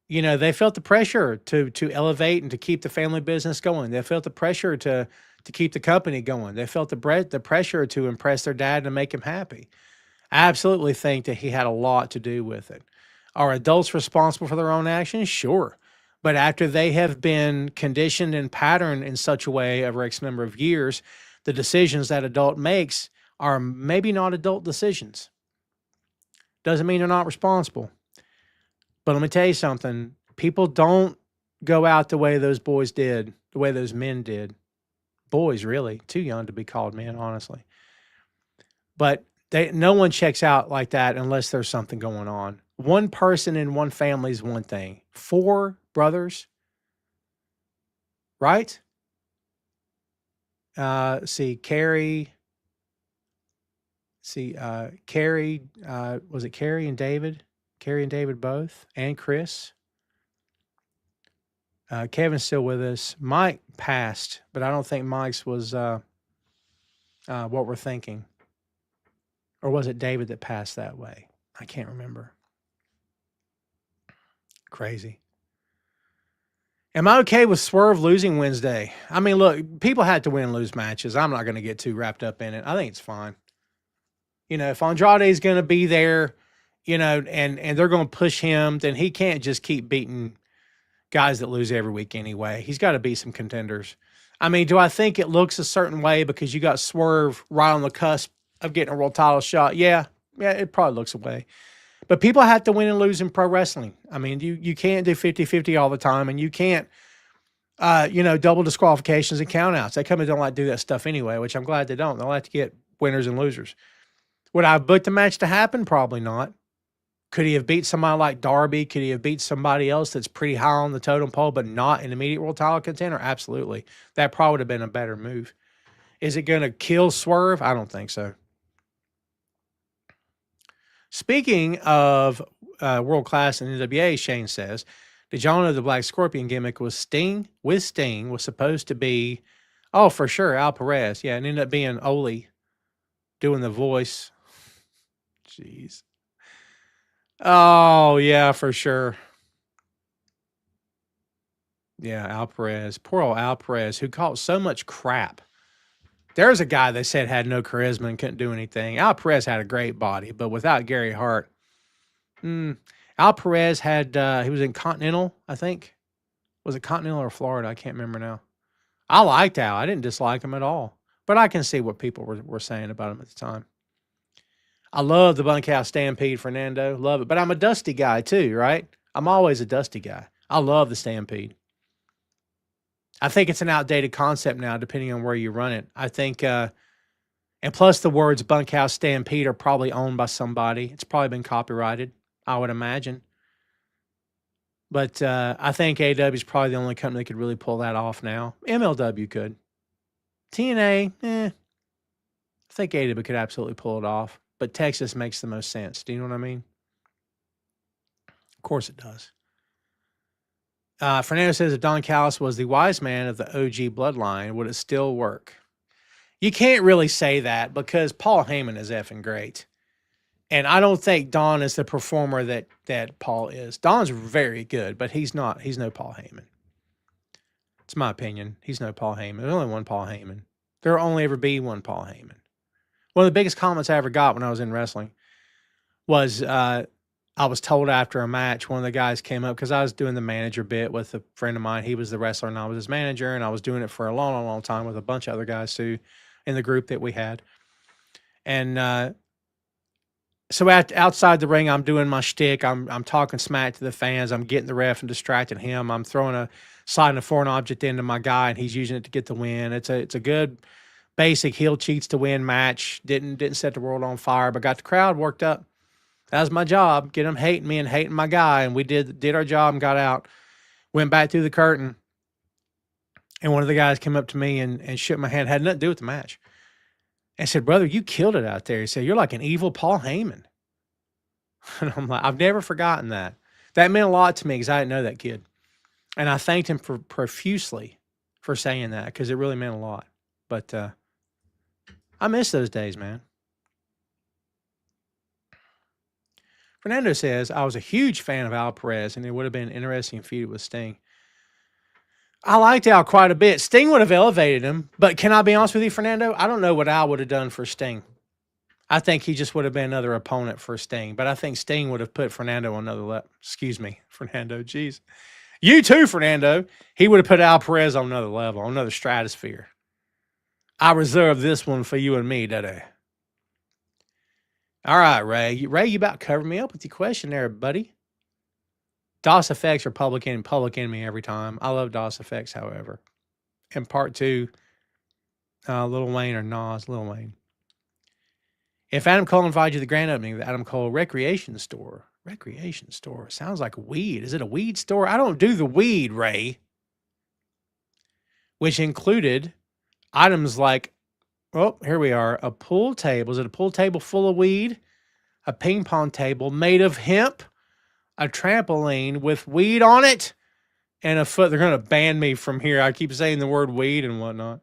You know, they felt the pressure to elevate and to keep the family business going. They felt the pressure to keep the company going. They felt the pressure to impress their dad and make him happy. I absolutely think that he had a lot to do with it. Are adults responsible for their own actions? Sure. But after they have been conditioned and patterned in such a way over X number of years, the decisions that adult makes are maybe not adult decisions. Doesn't mean they're not responsible. But let me tell you something. People don't go out the way those boys did, the way those men did. Boys, really. Too young to be called men, honestly. But no one checks out like that unless there's something going on. One person in one family is one thing. 4 brothers, right? Carrie. Carrie, was it Carrie and David? Carrie and David both, and Chris. Kevin's still with us. Mike passed, but I don't think Mike's was what we're thinking. Or was it David that passed that way? I can't remember. Crazy. Am I okay with Swerve losing Wednesday? I mean, look, people had to win and lose matches. I'm not going to get too wrapped up in it. I think it's fine. You know, if Andrade's going to be there, you know, and they're going to push him, then he can't just keep beating guys that lose every week anyway. He's got to beat some contenders. I mean, do I think it looks a certain way because you got Swerve right on the cusp of getting a world title shot? Yeah, it probably looks away. But people have to win and lose in pro wrestling. I mean, you can't do 50-50 all the time, and you can't, double disqualifications and countouts. They come and don't like to do that stuff anyway, which I'm glad they don't. They like to get winners and losers. Would I have booked the match to happen? Probably not. Could he have beat somebody like Darby? Could he have beat somebody else that's pretty high on the totem pole but not an immediate world title contender? Absolutely. That probably would have been a better move. Is it going to kill Swerve? I don't think so. Speaking of world class in NWA, Shane says, did y'all know the Black Scorpion gimmick was Sting was supposed to be, oh, for sure, Al Perez. Yeah, and ended up being Ole doing the voice. Jeez. Oh, yeah, for sure. Yeah, Al Perez. Poor old Al Perez, who caught so much crap. There's a guy they said had no charisma and couldn't do anything. Al Perez had a great body, but without Gary Hart. Al Perez had, he was in Continental, I think. Was it Continental or Florida? I can't remember now. I liked Al. I didn't dislike him at all. But I can see what people were saying about him at the time. I love the Bunkhouse Stampede, Fernando. Love it. But I'm a Dusty guy too, right? I'm always a Dusty guy. I love the Stampede. I think it's an outdated concept now, depending on where you run it. I think, and plus the words Bunkhouse Stampede are probably owned by somebody. It's probably been copyrighted, I would imagine. But I think AEW is probably the only company that could really pull that off now. MLW could. TNA, I think AEW could absolutely pull it off. But Texas makes the most sense. Do you know what I mean? Of course it does. Fernando says if Don Callis was the wise man of the OG bloodline, would it still work? You can't really say that because Paul Heyman is effing great. And I don't think Don is the performer that Paul is. Don's very good, but he's not. He's no Paul Heyman. It's my opinion. He's no Paul Heyman. There's only one Paul Heyman. There will only ever be one Paul Heyman. One of the biggest comments I ever got when I was in wrestling was I was told after a match, one of the guys came up because I was doing the manager bit with a friend of mine. He was the wrestler and I was his manager, and I was doing it for a long, long, long time with a bunch of other guys too in the group that we had. And So outside the ring, I'm doing my shtick. I'm talking smack to the fans. I'm getting the ref and distracting him. I'm sliding a foreign object into my guy, and he's using it to get the win. It's a good basic heel cheats to win match. Didn't set the world on fire, but got the crowd worked up. That was my job. Get them hating me and hating my guy, and we did our job and got out. Went back through the curtain, and one of the guys came up to me and shook my hand. Had nothing to do with the match. And said, "Brother, you killed it out there." He said, "You're like an evil Paul Heyman." And I'm like, I've never forgotten that. That meant a lot to me because I didn't know that kid. And I thanked him profusely for saying that because it really meant a lot. But I miss those days, man. Fernando says, I was a huge fan of Al Perez, and it would have been an interesting feud with Sting. I liked Al quite a bit. Sting would have elevated him, but can I be honest with you, Fernando? I don't know what Al would have done for Sting. I think he just would have been another opponent for Sting, but I think Sting would have put Fernando on another level. Excuse me, Fernando, jeez. You too, Fernando. He would have put Al Perez on another level, on another stratosphere. I reserve this one for you and me, Daddy. All right, Ray. Ray, you about covered me up with your question there, buddy. DOS effects are public enemy every time. I love DOS effects, however. And part 2, Lil Wayne or Nas, Lil Wayne. If Adam Cole invited you to the grand opening of the Adam Cole Recreation Store. Recreation Store. Sounds like weed. Is it a weed store? I don't do the weed, Ray. Which included items like, oh, here we are. A pool table. Is it a pool table full of weed? A ping pong table made of hemp? A trampoline with weed on it? And a foot. They're going to ban me from here. I keep saying the word weed and whatnot.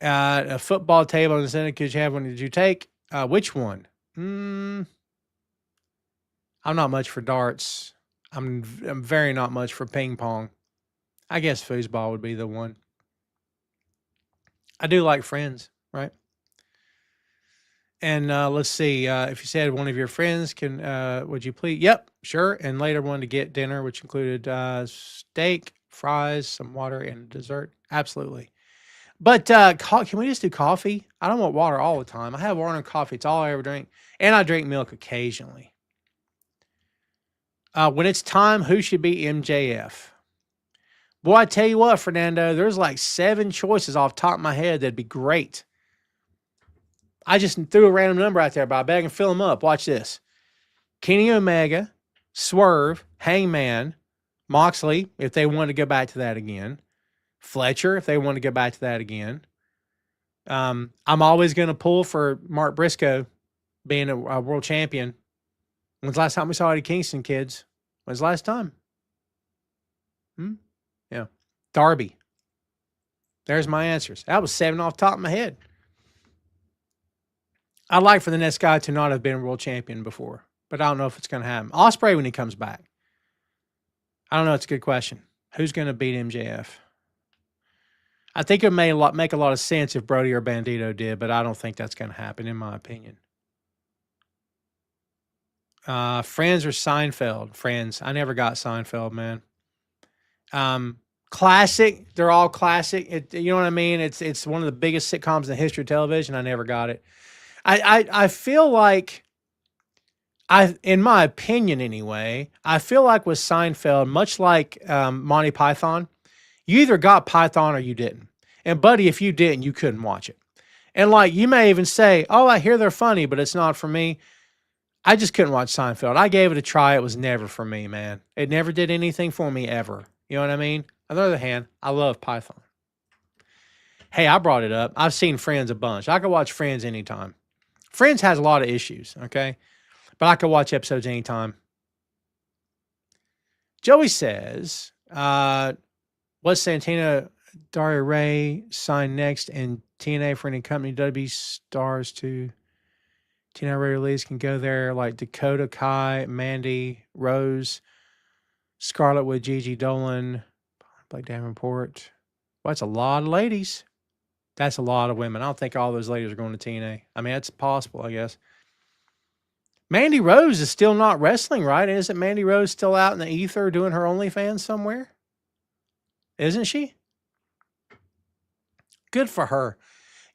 A football table in the center. Could you have one? Did you take? Which one? I'm not much for darts. I'm very not much for ping pong. I guess foosball would be the one. I do like Friends, right? And let's see. If you said one of your friends can, would you please? Yep, sure. And later one to get dinner, which included steak, fries, some water, and dessert. Absolutely. But can we just do coffee? I don't want water all the time. I have water and coffee. It's all I ever drink. And I drink milk occasionally. When it's time, who should be MJF? Boy, I tell you what, Fernando, there's like 7 choices off the top of my head that'd be great. I just threw a random number out there, but I bet I can fill them up. Watch this. Kenny Omega, Swerve, Hangman, Moxley, if they want to go back to that again. Fletcher, if they want to go back to that again. I'm always going to pull for Mark Briscoe being a world champion. When's the last time we saw Eddie Kingston, kids? When's the last time? Yeah. Darby. There's my answers. That was 7 off the top of my head. I'd like for the next guy to not have been world champion before, but I don't know if it's going to happen. Ospreay when he comes back. I don't know. It's a good question. Who's going to beat MJF? I think it may make a lot of sense if Brody or Bandito did, but I don't think that's going to happen, in my opinion. Friends or Seinfeld? Friends. I never got Seinfeld, man. Classic. They're all classic. You know what I mean? It's one of the biggest sitcoms in the history of television. I never got it. I feel like, in my opinion anyway, I feel like with Seinfeld, much like Monty Python, you either got Python or you didn't. And buddy, if you didn't, you couldn't watch it. And like, you may even say, oh, I hear they're funny, but it's not for me. I just couldn't watch Seinfeld. I gave it a try. It was never for me, man. It never did anything for me ever. You know what I mean? On the other hand, I love Python. Hey, I brought it up. I've seen Friends a bunch. I could watch Friends anytime. Friends has a lot of issues, okay? But I could watch episodes anytime. Joey says, what's Santino Daria Ray signed next and TNA for any company WWE stars to TNA Ray release can go there like Dakota Kai, Mandy, Rose, Scarlett with Gigi Dolan, Blake Davenport. Well, that's a lot of ladies. That's a lot of women. I don't think all those ladies are going to TNA. I mean, that's possible, I guess. Mandy Rose is still not wrestling, right? Isn't Mandy Rose still out in the ether doing her OnlyFans somewhere? Isn't she? Good for her.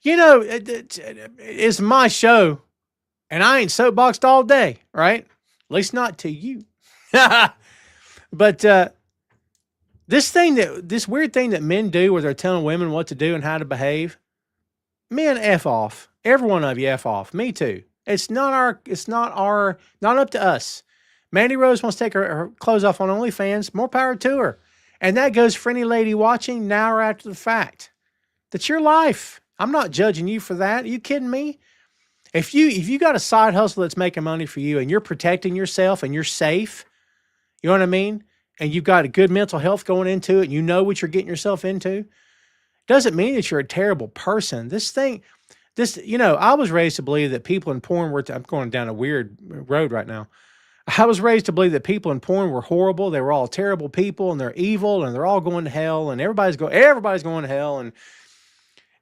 You know, it's my show. And I ain't soapboxed all day, right? At least not to you. But this weird thing that men do where they're telling women what to do and how to behave, men F off. Every one of you F off. Me too. Not up to us. Mandy Rose wants to take her clothes off on OnlyFans. More power to her. And that goes for any lady watching now or after the fact. That's your life. I'm not judging you for that. Are you kidding me? If you got a side hustle that's making money for you and you're protecting yourself and you're safe, you know what I mean? And you've got a good mental health going into it and you know what you're getting yourself into, doesn't mean that you're a terrible person. I was raised to believe that people in porn I'm going down a weird road right now. I was raised to believe that people in porn were horrible. They were all terrible people and they're evil and they're all going to hell and everybody's going to hell. And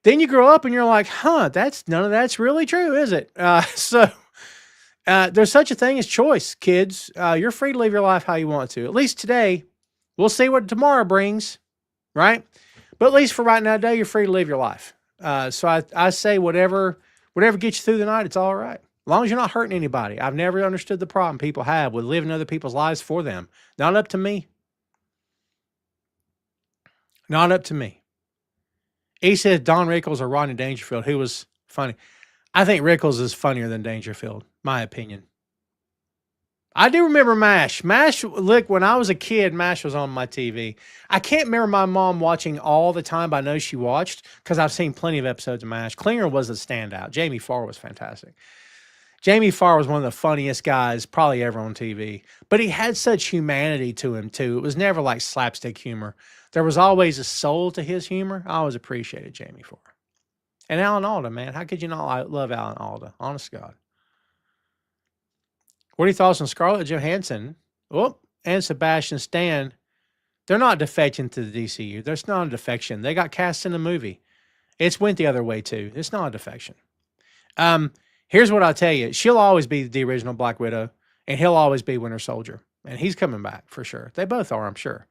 then you grow up and you're like, none of that's really true, is it? There's such a thing as choice, kids. You're free to live your life how you want to. At least today, we'll see what tomorrow brings, right? But at least for right now today, you're free to live your life. So I say whatever gets you through the night, it's all right. As long as you're not hurting anybody. I've never understood the problem people have with living other people's lives for them. Not up to me. Not up to me. He says Don Rickles or Rodney Dangerfield, who was funny. I think Rickles is funnier than Dangerfield, my opinion. I do remember MASH. Look, when I was a kid, MASH was on my TV. I can't remember my mom watching all the time, but I know she watched because I've seen plenty of episodes of MASH. Klinger was the standout. Jamie Farr was fantastic. Jamie Farr was one of the funniest guys probably ever on TV, but he had such humanity to him too. It was never like slapstick humor. There was always a soul to his humor. I always appreciated Jamie Farr. And Alan Alda, man. How could you not love Alan Alda? Honest to God. What are your thoughts on Scarlett Johansson and Sebastian Stan? They're not defecting to the DCU. There's not a defection. They got cast in a movie. It's went the other way too. It's not a defection. Here's what I'll tell you. She'll always be the original Black Widow, and he'll always be Winter Soldier. And he's coming back for sure. They both are, I'm sure.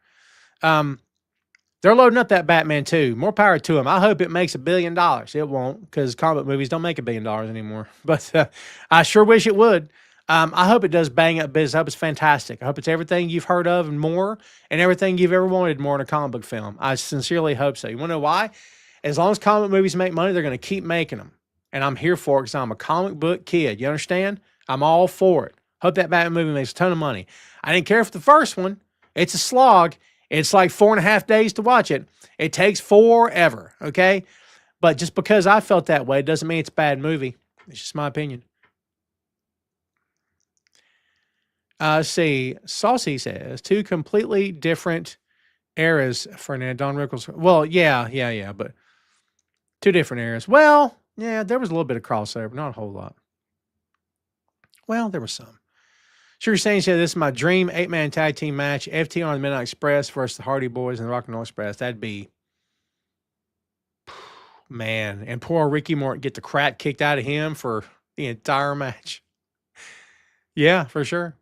They're loading up that Batman too. More power to him. I hope it makes $1 billion. It won't, because comic movies don't make $1 billion anymore. But I sure wish it would. I hope it does bang up business. I hope it's fantastic. I hope it's everything you've heard of and more, and everything you've ever wanted more in a comic book film. I sincerely hope so. You want to know why? As long as comic movies make money, they're going to keep making them. And I'm here for it because I'm a comic book kid. You understand? I'm all for it. Hope that Batman movie makes a ton of money. I didn't care for the first one. It's a slog. It's like 4.5 days to watch it. It takes forever, okay? But just because I felt that way doesn't mean it's a bad movie. It's just my opinion. Let's see. Saucy says, 2 completely different eras, Fernand. Don Rickles. Well, yeah, but 2 different eras. Well, yeah, there was a little bit of crossover, not a whole lot. Well, there was some. Sugar Sane said, this is my dream 8-man tag team match. FTR on the Midnight Express versus the Hardy Boys and the Rock and Roll Express. That'd be, man. And poor Ricky Morton get the crap kicked out of him for the entire match. Yeah, for sure.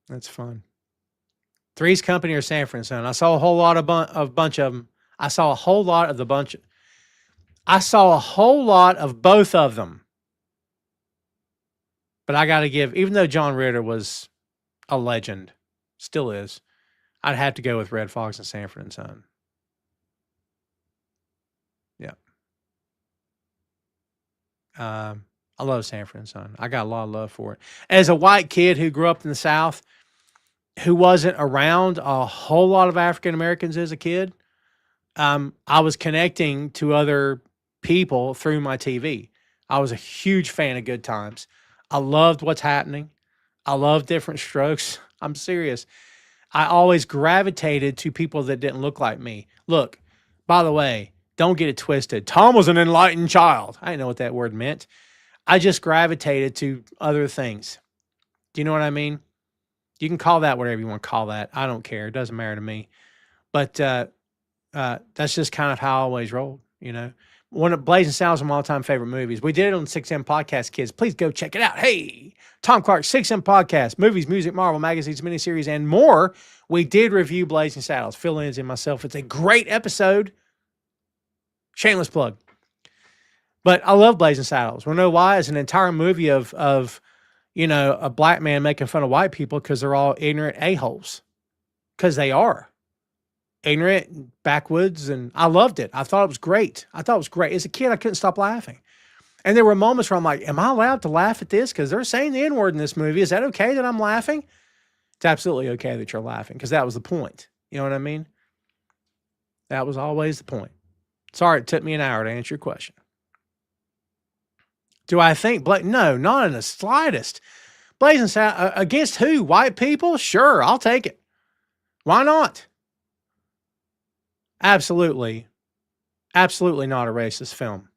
That's fun. Three's Company or Sanford & Son. I saw a whole lot of bunch of them. I saw a whole lot of both of them. But I got to give, even though John Ritter was a legend, still is, I'd have to go with Red Fox and Sanford & Son. Yeah. I love Sanford & Son. I got a lot of love for it. As a white kid who grew up in the South, who wasn't around a whole lot of African Americans as a kid, I was connecting to other people through my TV. I was a huge fan of Good Times. I loved what's happening. I love Different Strokes. I'm serious. I always gravitated to people that didn't look like me. Look, by the way, don't get it twisted. Tom was an enlightened child. I didn't know what that word meant. I just gravitated to other things. Do you know what I mean? You can call that whatever you want to call that. I don't care. It doesn't matter to me. But that's just kind of how I always rolled, you know. One of Blazing Saddles is one of my all-time favorite movies. We did it on 6M Podcast, kids. Please go check it out. Hey, Tom Clark, 6M Podcast, movies, music, Marvel, magazines, miniseries, and more. We did review Blazing Saddles. Phil Lindsay and myself. It's a great episode. Shameless plug. But I love Blazing Saddles. We know why. It's an entire movie of a black man making fun of white people because they're all ignorant a-holes. Because they are ignorant and backwoods, and I loved it. I thought it was great. As a kid, I couldn't stop laughing. And there were moments where I'm like, am I allowed to laugh at this? Because they're saying the N-word in this movie. Is that okay that I'm laughing? It's absolutely okay that you're laughing because that was the point. You know what I mean? That was always the point. Sorry, it took me an hour to answer your question. Do I think no, not in the slightest. Blazing Saddles against who? White people? Sure, I'll take it. Why not? Absolutely not a racist film.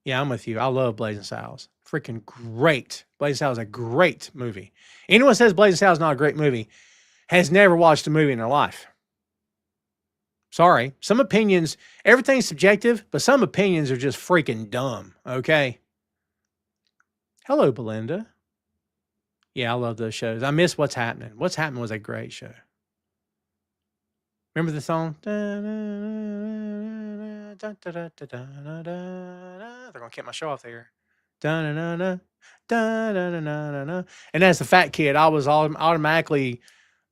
Yeah, I'm with you. I love Blazing Saddles. Freaking great. Blazing Saddles is a great movie. Anyone says Blazing Saddles is not a great movie has never watched a movie in their life. Sorry. Some opinions, everything's subjective, but some opinions are just freaking dumb, okay? Hello, Belinda. Yeah, I love those shows. I miss What's Happening. What's Happening was a great show. Remember the song? They're going to kick my show off there. And as a fat kid, I was automatically,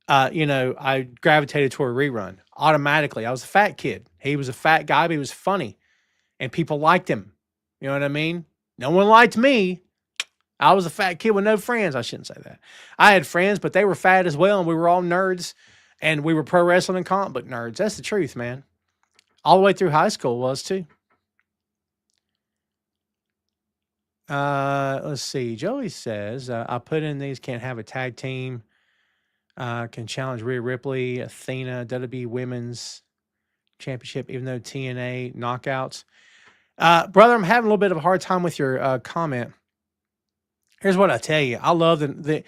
I gravitated toward Rerun. Automatically. I was a fat kid. He was a fat guy, but he was funny. And people liked him. You know what I mean? No one liked me. I was a fat kid with no friends. I shouldn't say that. I had friends, but they were fat as well, and we were all nerds. And we were pro wrestling and comic book nerds. That's the truth, man. All the way through high school was too. Let's see. Joey says, I put in these, can't have a tag team. Can challenge Rhea Ripley, Athena, WWE Women's Championship, even though TNA knockouts. Brother, I'm having a little bit of a hard time with your comment. Here's what I tell you. I love the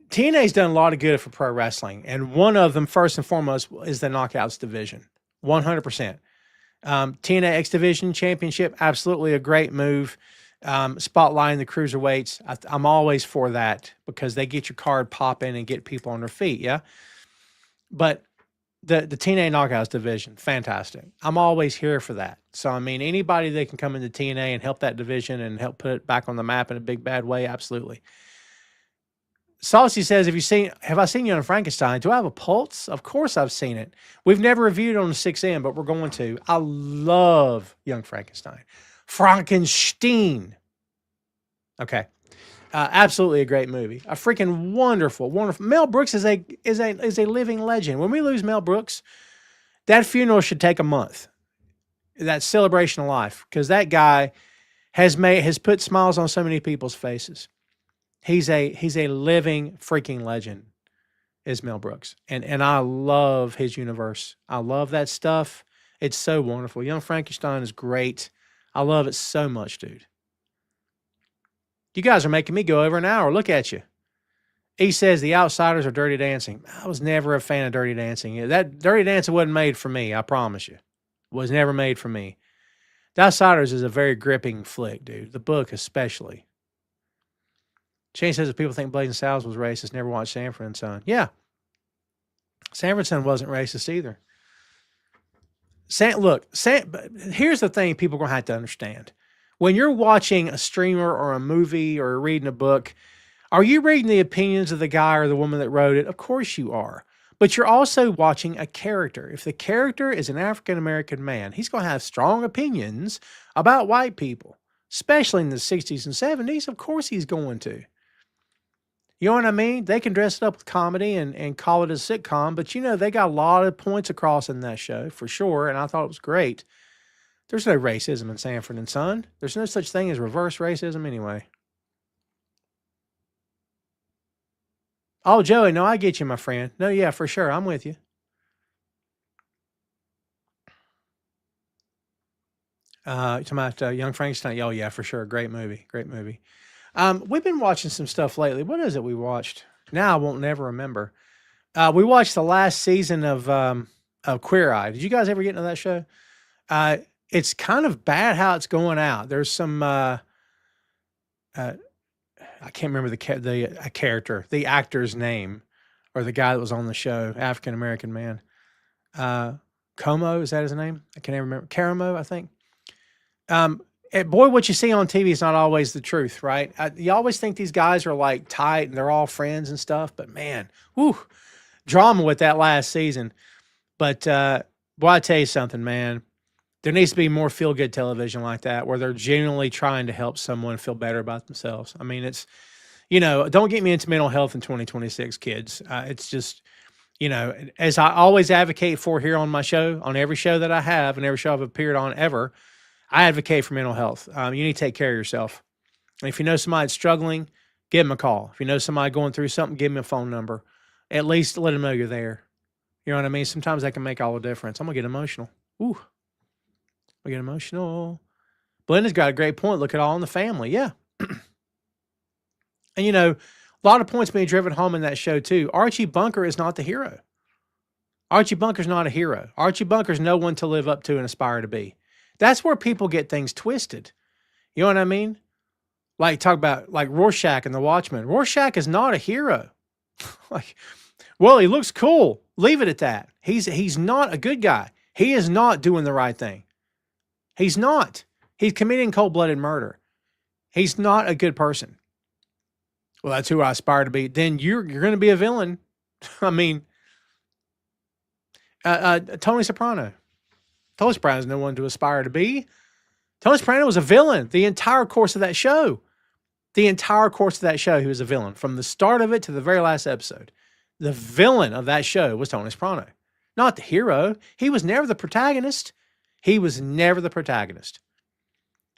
TNA's done a lot of good for pro wrestling, and one of them, first and foremost, is the Knockouts division. 100%. TNA X Division Championship, absolutely a great move. Spotlighting the cruiserweights, I'm always for that because they get your card popping and get people on their feet, yeah? But the TNA Knockouts division, fantastic. I'm always here for that. So, I mean, anybody that can come into TNA and help that division and help put it back on the map in a big, bad way, absolutely. Saucy says, have I seen Young Frankenstein? Do I have a pulse? Of course I've seen it. We've never reviewed it on the 6M, but we're going to. I love Young Frankenstein. Frankenstein. Okay. Absolutely a great movie. A freaking wonderful, wonderful. Mel Brooks is a living legend. When we lose Mel Brooks, that funeral should take a month. That celebration of life. Because that guy has put smiles on so many people's faces. He's a living freaking legend, is Mel Brooks. And I love his universe. I love that stuff. It's so wonderful. Young Frankenstein is great. I love it so much, dude. You guys are making me go over an hour. Look at you. He says The Outsiders are Dirty Dancing. I was never a fan of Dirty Dancing. That Dirty Dancing wasn't made for me, I promise you. Was never made for me. The Outsiders is a very gripping flick, dude. The book especially. Shane says if people think Blazing Saddles was racist, never watched Sanford and Son. Yeah. Sanford and Son wasn't racist either. Here's the thing people are going to have to understand. When you're watching a streamer or a movie or reading a book, are you reading the opinions of the guy or the woman that wrote it? Of course you are. But you're also watching a character. If the character is an African-American man, he's going to have strong opinions about white people, especially in the 60s and 70s. Of course he's going to. You know what I mean? They can dress it up with comedy and call it a sitcom, but they got a lot of points across in that show, for sure, and I thought it was great. There's no racism in Sanford and Son. There's no such thing as reverse racism anyway. Oh, Joey, no, I get you, my friend. No, yeah, for sure. I'm with you. Talking about Young Frankenstein. Oh, yeah, for sure. Great movie. Great movie. We've been watching some stuff lately. What is it we watched? Now I won't never remember. We watched the last season of Queer Eye. Did you guys ever get into that show? It's kind of bad how it's going out. There's some I can't remember the character, the actor's name, or the guy that was on the show, African American man. Como, is that his name? I can't even remember. Caramo, I think. Boy, what you see on TV is not always the truth, right? You always think these guys are like tight and they're all friends and stuff, but man, whew, drama with that last season. But boy, I tell you something, man. There needs to be more feel-good television like that, where they're genuinely trying to help someone feel better about themselves. I mean, it's, don't get me into mental health in 2026, kids. It's just, as I always advocate for here on my show, on every show that I have and every show I've appeared on ever, I advocate for mental health. You need to take care of yourself. And if you know somebody that's struggling, give them a call. If you know somebody going through something, give them a phone number. At least let them know you're there. You know what I mean? Sometimes that can make all the difference. I'm going to get emotional. Ooh. I get emotional. Belinda's got a great point. Look at All in the Family. Yeah. And, a lot of points being driven home in that show, too. Archie Bunker is not the hero. Archie Bunker's not a hero. Archie Bunker's no one to live up to and aspire to be. That's where people get things twisted. You know what I mean? Like, talk about, like, Rorschach and The Watchmen. Rorschach is not a hero. Well, he looks cool. Leave it at that. He's not a good guy. He is not doing the right thing. He's not. He's committing cold-blooded murder. He's not a good person. Well, that's who I aspire to be. Then you're going to be a villain. I mean, Tony Soprano. Tony Soprano's no one to aspire to be. Tony Soprano was a villain the entire course of that show. The entire course of that show, he was a villain. From the start of it to the very last episode. The villain of that show was Tony Soprano. Not the hero. He was never the protagonist. He was never the protagonist.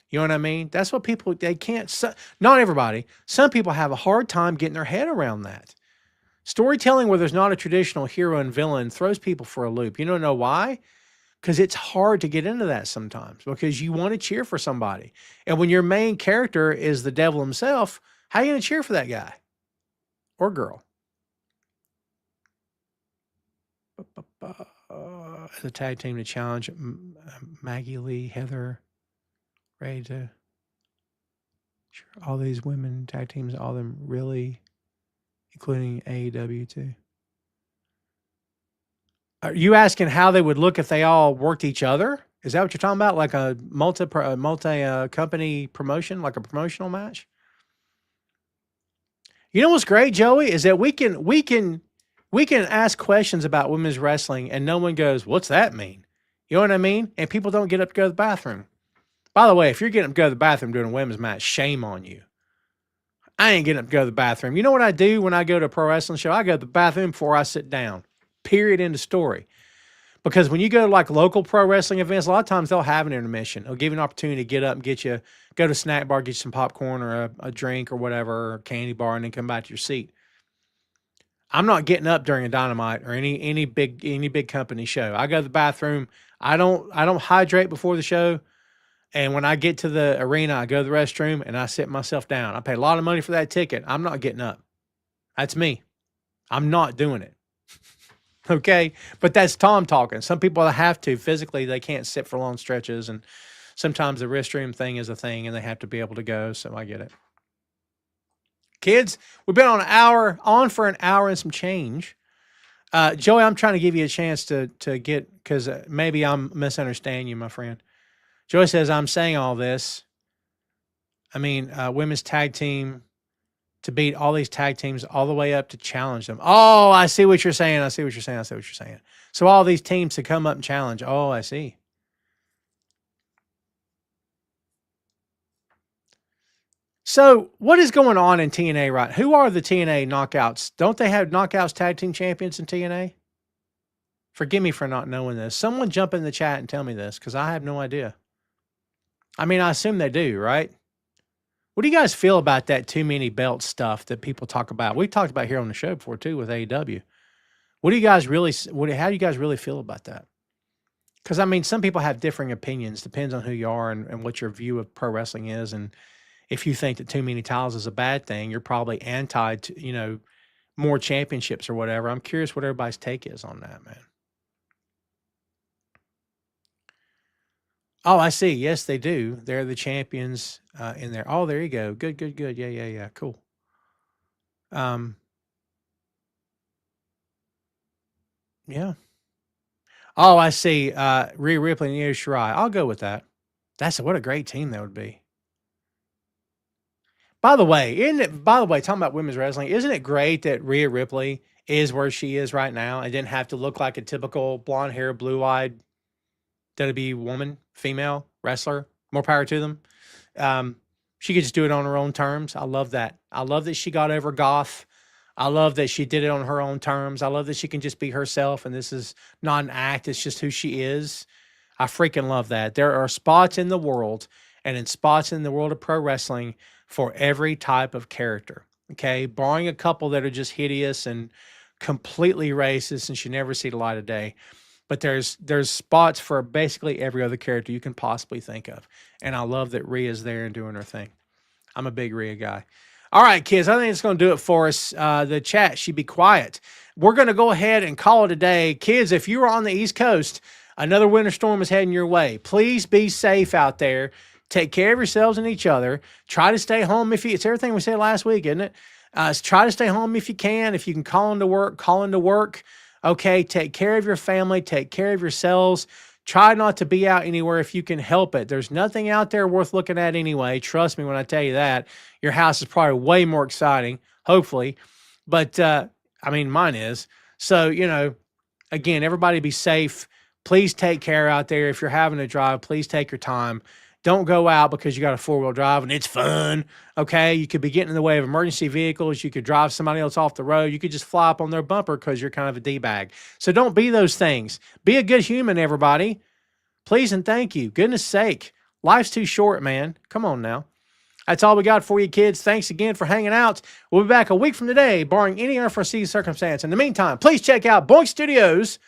You know what I mean? That's what people, they can't, not everybody. Some people have a hard time getting their head around that. Storytelling where there's not a traditional hero and villain throws people for a loop. You don't know why? Because it's hard to get into that sometimes because you want to cheer for somebody. And when your main character is the devil himself, how are you going to cheer for that guy or girl? The tag team to challenge Maggie Lee, Heather, ready to all these women tag teams, all of them really, including AEW too. Are you asking how they would look if they all worked each other? Is that what you're talking about? Like a multi company promotion, like a promotional match? You know what's great, Joey, is that we can ask questions about women's wrestling and no one goes, what's that mean? You know what I mean? And people don't get up to go to the bathroom. By the way, if you're getting up to go to the bathroom during a women's match, shame on you. I ain't getting up to go to the bathroom. You know what I do when I go to a pro wrestling show? I go to the bathroom before I sit down. Period. End of story. Because when you go to like local pro wrestling events, a lot of times they'll have an intermission. They'll give you an opportunity to get up and go to a snack bar, get you some popcorn or a drink or whatever, or a candy bar, and then come back to your seat. I'm not getting up during a Dynamite or any big company show. I go to the bathroom. I don't hydrate before the show. And when I get to the arena, I go to the restroom and I sit myself down. I pay a lot of money for that ticket. I'm not getting up. That's me. I'm not doing it. Okay. But that's Tom talking. Some people have to physically, they can't sit for long stretches. And sometimes the restroom thing is a thing and they have to be able to go. So I get it. Kids, we've been on for an hour and some change. Joey, I'm trying to give you a chance to get, because maybe I'm misunderstanding you, my friend. Joey says, I'm saying all this. I mean, women's tag team to beat all these tag teams all the way up to challenge them. Oh, I see what you're saying. So all these teams to come up and challenge. Oh, I see. So what is going on in TNA, right? Who are the TNA knockouts? Don't they have knockouts tag team champions in TNA? Forgive me for not knowing this. Someone jump in the chat and tell me this, because I have no idea. I mean, I assume they do, right? What do you guys feel about that too many belt stuff that people talk about? We talked about here on the show before too with AEW. How do you guys really feel about that? Because I mean, some people have differing opinions. Depends on who you are and what your view of pro wrestling is. And if you think that too many titles is a bad thing, you're probably anti, more championships or whatever. I'm curious what everybody's take is on that, man. Oh, I see. Yes, they do. They're the champions in there. Oh, there you go. Good. Yeah. Cool. Yeah. Oh, I see. Rhea Ripley and Io Shirai. I'll go with that. What a great team that would be. By the way, talking about women's wrestling, isn't it great that Rhea Ripley is where she is right now and didn't have to look like a typical blonde hair, blue eyed WWE woman, female wrestler? More power to them. She could just do it on her own terms. I love that. I love that she got over goth. I love that she did it on her own terms. I love that she can just be herself and this is not an act, it's just who she is. I freaking love that. There are spots in the world and in spots in the world of pro wrestling for every type of character. Okay. Barring a couple that are just hideous and completely racist and should never see the light of day. But there's spots for basically every other character you can possibly think of. And I love that Rhea's there and doing her thing. I'm a big Rhea guy. All right, kids, I think it's going to do it for us. The chat should be quiet. We're going to go ahead and call it a day. Kids, if you're on the East Coast, another winter storm is heading your way. Please be safe out there. Take care of yourselves and each other. Try to stay home it's everything we said last week, isn't it? Try to stay home if you can. If you can call into work, call into work. Okay, take care of your family. Take care of yourselves. Try not to be out anywhere if you can help it. There's nothing out there worth looking at anyway. Trust me when I tell you that. Your house is probably way more exciting, hopefully. But, mine is. So, again, everybody be safe. Please take care out there. If you're having to drive, please take your time. Don't go out because you got a four-wheel drive and it's fun. Okay. You could be getting in the way of emergency vehicles. You could drive somebody else off the road. You could just fly up on their bumper because you're kind of a D-bag. So don't be those things. Be a good human, everybody. Please and thank you. Goodness sake. Life's too short, man. Come on now. That's all we got for you, kids. Thanks again for hanging out. We'll be back a week from today, barring any unforeseen circumstance. In the meantime, please check out Boink Studios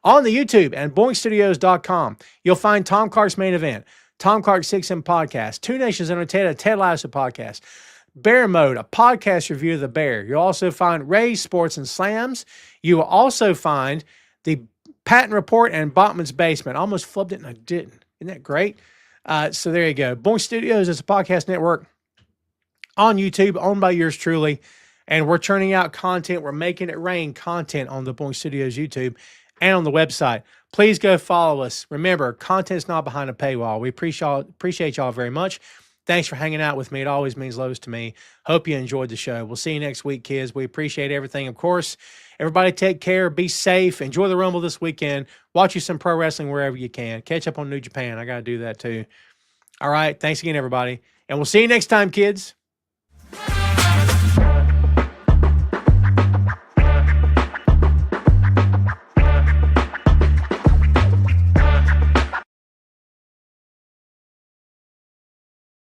on the YouTube and boinkstudios.com. You'll find Tom Clark's Main Event, Tom Clark's 6M Podcast, Two Nations Entertainment, Ted Lasso Podcast, Bear Mode, a podcast review of the Bear. You'll also find Ray's Sports and Slams. You will also find the Patent Report and Bachman's Basement. I almost flubbed it and I didn't. Isn't that great? So there you go. Boink Studios is a podcast network on YouTube, owned by yours truly. And we're churning out content. We're making it rain content on the Boink Studios YouTube and on the website. Please go follow us. Remember, content's not behind a paywall. We appreciate y'all very much. Thanks for hanging out with me. It always means loads to me. Hope you enjoyed the show. We'll see you next week, kids. We appreciate everything, of course. Everybody take care. Be safe. Enjoy the Rumble this weekend. Watch you some pro wrestling wherever you can. Catch up on New Japan. I got to do that too. All right. Thanks again, everybody. And we'll see you next time, kids.